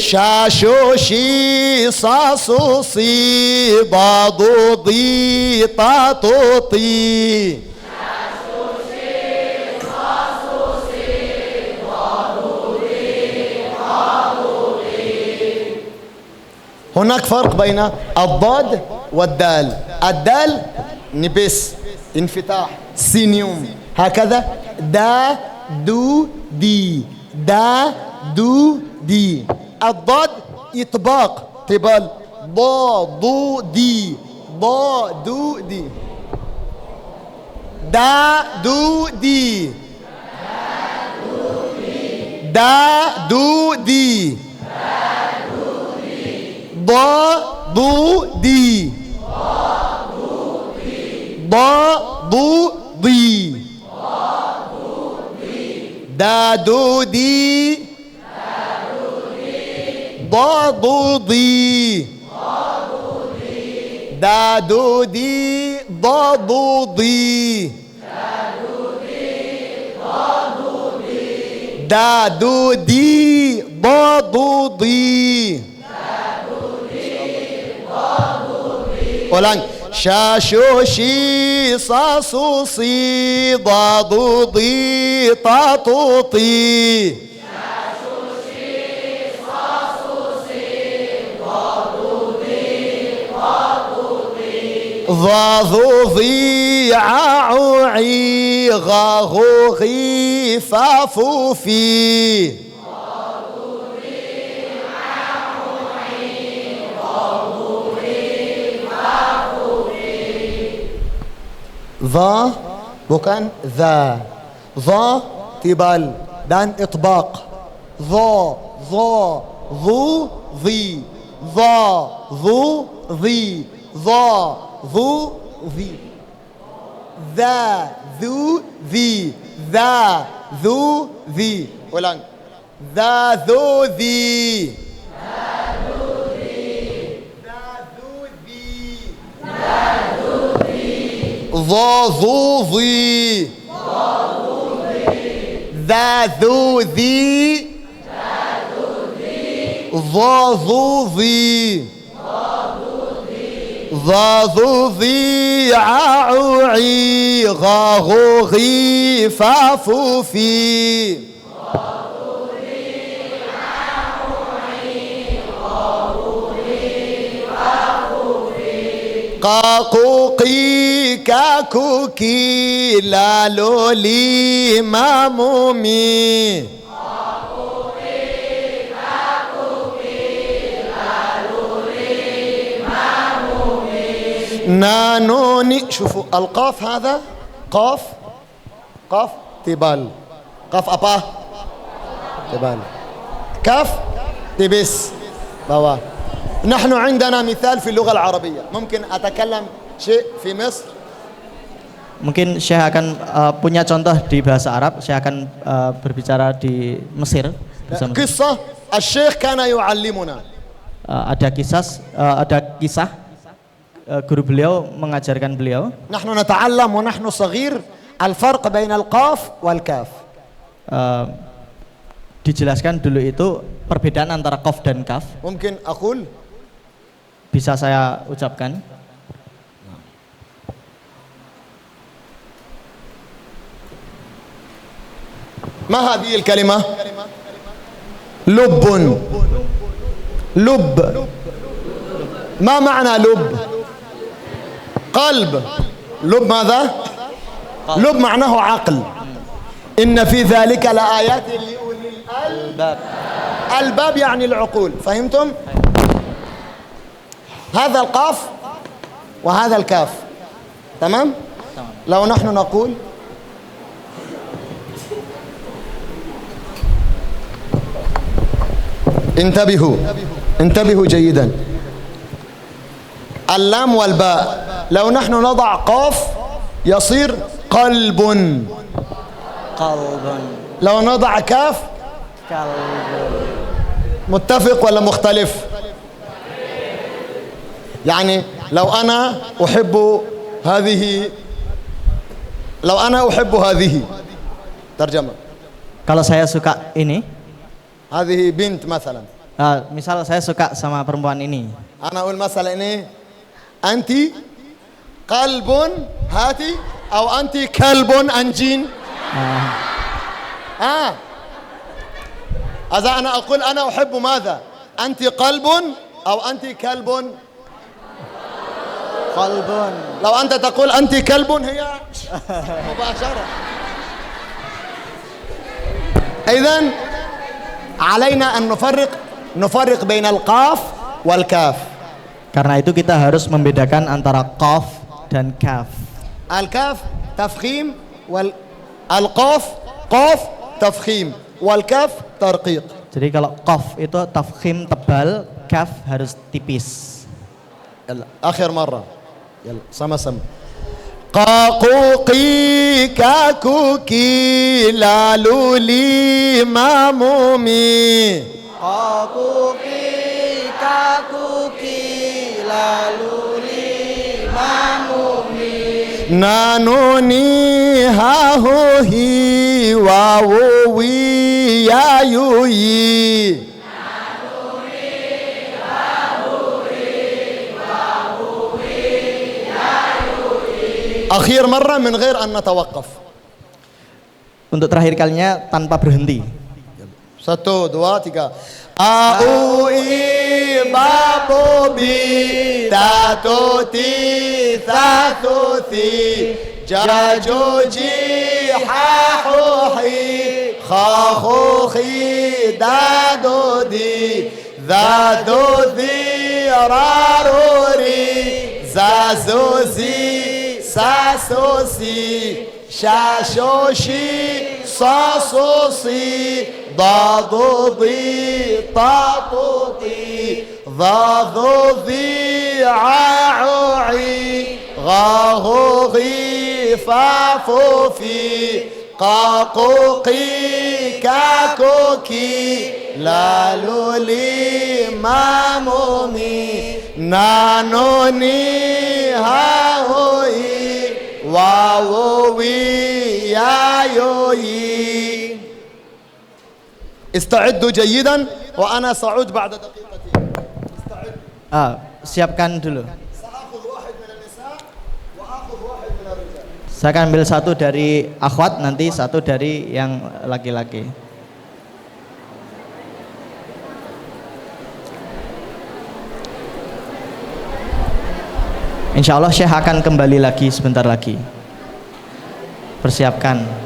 شا شو شي صا صو صي ضا ضو ضي طا طو طي هناك فرق بين الضاد والدال. الدال نبس انفتاح سينيوم هكذا دا دو دي دا دو دي. الضاد إطباق طبال ضا ضو دي ضا دو دي دا دو دي دا دو دي ضا ضو دي ضا ضو ضي دا دو دي ضا ضو ضي دا دو دي ضا ضو ضي دا دو دي ضا ضو ضي ولان شا شو شي صا صو صي ضا ضو ضي طا طو طي ضا ضو ضي عا عي غا غو غي فا فو في ضا bukan ذا ضا تبال dan إطباق ضا ضا ضو ضي ضا ضو ضي ضا ضو ضي ذا ذو ذي ذا ذو ذي ulang ذا ذو ذي ضا ذو ضي ذا ذو ذي ضا ذو ضي ضا ذو ضي عا عي غا غو غي فا فو في قا قو قي كا كو كي لا لو لي ما مو مي نانوني. شوفوا القاف هذا قاف قاف تبال قاف apa تبال كاف تبس بوا. نحن عندنا مثال في اللغة العربية ممكن أتكلم شيء في مصر. Mungkin Syekh akan punya contoh di bahasa Arab. Syekh akan berbicara di Mesir bersama. قصة الشيخ كان يعلمنا. Ada kisah guru beliau mengajarkan beliau. نحن نتعلم ونحن صغير الفرق بين القاف والكاف. Dijelaskan dulu itu perbedaan antara qaf dan kaf. ممكن أقول. Bisa saya ucapkan. ما هذه الكلمة؟ لب. لب. ما معنى لب؟ قلب. لب ماذا؟ لب معناه عقل. إن في ذلك لآيات لأولي الألباب. الباب يعني العقول. فهمتم؟ هذا القاف وهذا الكاف. تمام؟ لو نحن نقول انتبهوا جيدا. اللام والباء لو نحن نضع قاف يصير قلب. لو نضع كاف كلب. متفق ولا مختلف؟ يعني لو أنا أحب هذه ترجمة. Kalau saya suka ini, هذه بنت مثلا. misal saya suka sama perempuan ini. أنا أقول مثلا إيه؟ أنت قلب هاتي أو أنت كلب أنجين. إذا أنا أقول أنا أحب ماذا؟ أنت قلب أو أنت كلب؟ قلب. لو أنت تقول أنت كلب هي مباشرة. إذن علينا أن نفرق بين القاف والكاف. Karena itu kita harus membedakan antara qaf dan kaf. الكاف تفخيم والقاف قاف تفخيم والكاف ترقيق. Jadi kalau qaf itu tafkhim tebal, kaf harus tipis. يلا آخر مرة. يلا سما قاقوقي كاكوكي لالولي مامومي. قاقوقي كاكوكي لالولي مامومي. نانوني هاهوهي واووي يا يوي. أخير مرة من غير أن نتوقف. Untuk terakhir kalinya tanpa berhenti. 1, 2, 3. Aui babubi tatuti tatuti jajuji hahuhi khahuhi dadudi dadudi raruri zazuzi ساسوسي شاشوشي صاصوصي ضاضوضي طاطوطي ضاضوضي عاعوعي غاغوغي فافوفي قاقوقي كاكوكي لالولي مامومي نانوني هاهوي واووي يا يوي. استعدوا جيدا وأنا صعود بعد دقيقتين. Siapkan dulu. سأخذ واحد من النساء وأخذ واحد من الرجال. Saya akan ambil satu dari akhwat, nanti satu dari yang laki-laki. Insya Allah Syekh akan kembali lagi sebentar lagi. Persiapkan.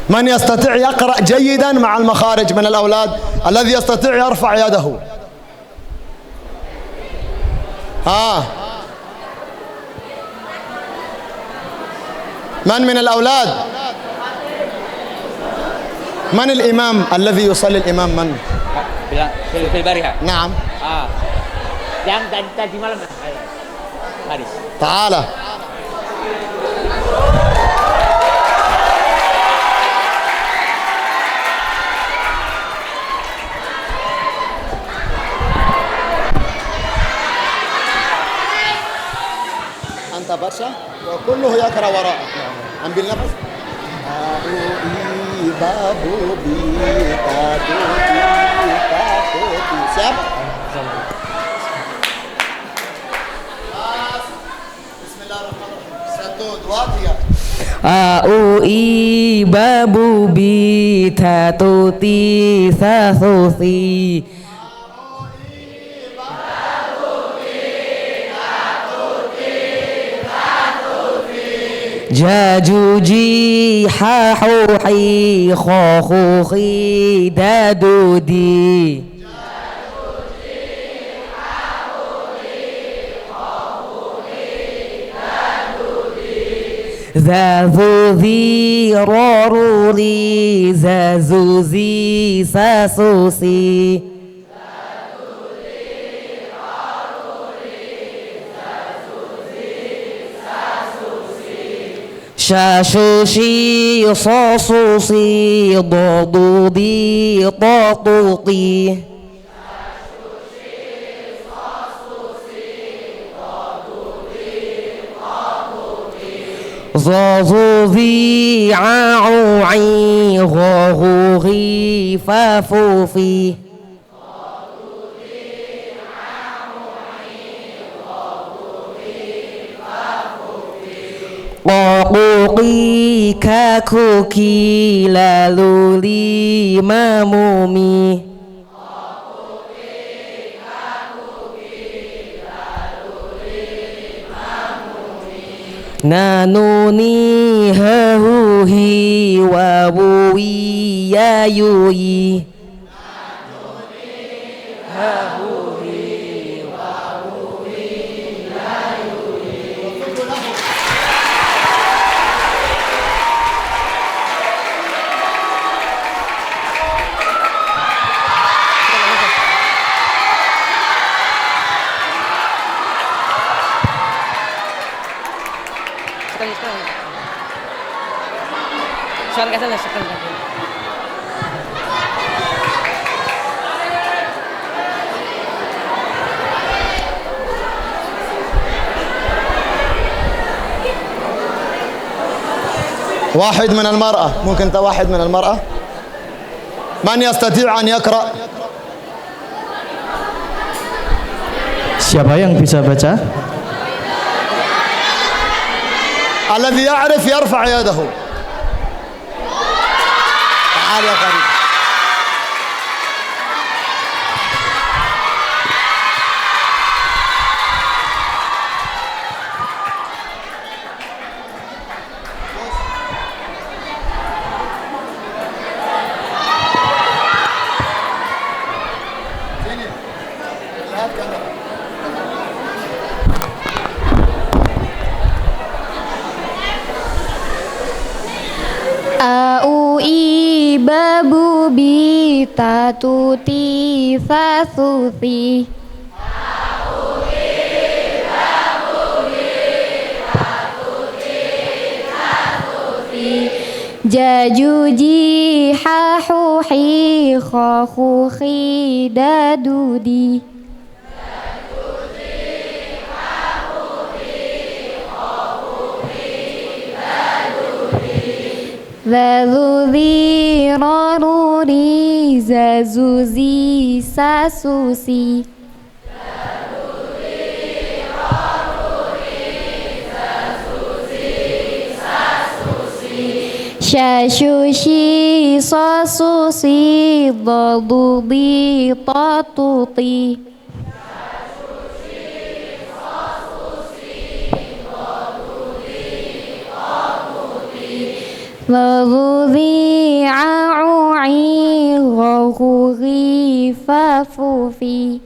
من يستطيع يقرأ جيدا مع المخارج من الأولاد؟ الذي يستطيع يرفع يده. من من الأولاد؟ من الإمام الذي يصلي الإمام من؟ في البارحة. نعم. Yang tadi malam. Haris. تعال. أنت برشا وكله يقرأ وراءك. أم بالنفس. siap? Bismillahirrahmanirrahim. 1, 2, 3. Aui babu bi tatuti sasusi. Jajuji hahuhi khohuhi dadudi. Zazuzi roruri zazuzi sasusi. Shashushi sasusi dodudi tatuti. Zazuzi a'u'i ghuhi fafufi. Qaquqi kakuki laluli mamumi. Nanuni hahuhi wabuwi yayuyi. واحد من المرأة، ممكن أنت واحد من المرأة؟ من يستطيع أن يقرأ؟ Siapa yang bisa baca? الذي يعرف يرفع يده. تعال يا قريب. Aui babu bi tatuti sasusi. Jajuji hahuhi khohuhi dadudi. Zazuzi roruri zazuzi sasusi. Shashushi sasusi dodudi tatuti. ووضع عظه غفاف في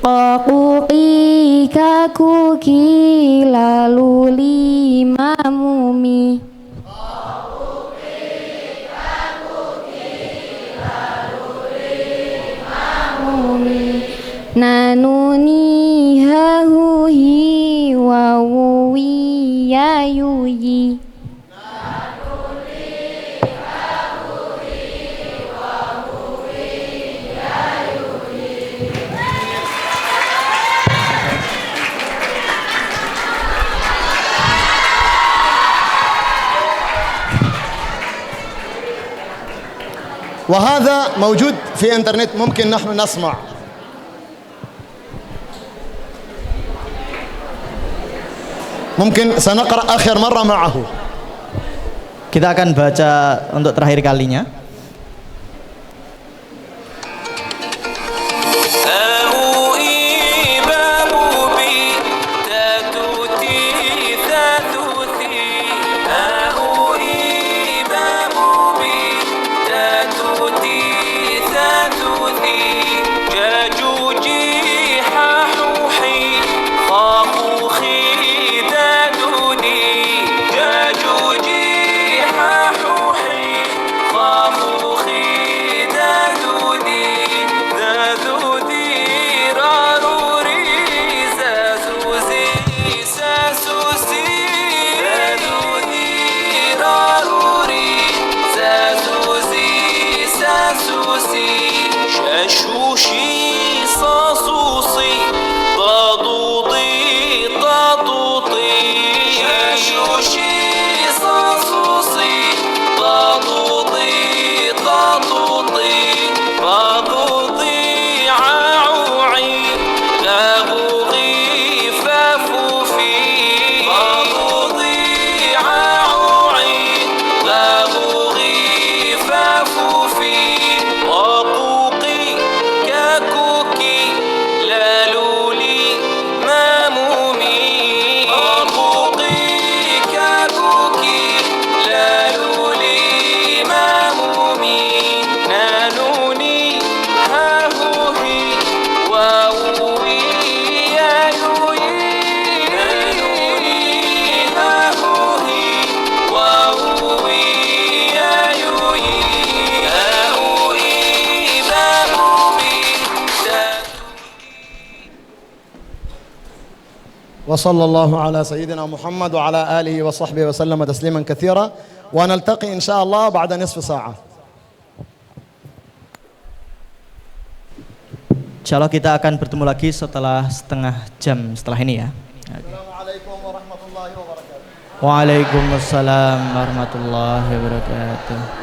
Kokuki kakuki lalu lima mumi Nanuni hahuhi wawuwi yayuyi وهذا موجود في انترنت ممكن نحن نسمع. ممكن سنقرأ آخر مرة معه. Kita akan baca untuk terakhir kalinya. وصلى الله على سيدنا محمد وعلى آله وصحبه وسلم تسليما كثيرا ونلتقي إن شاء الله بعد نصف ساعة. Insyaallah kita akan bertemu lagi setelah setengah jam setelah ini ya. Assalamualaikum warahmatullahi wabarakatuh. Waalaikumsalam warahmatullahi wabarakatuh.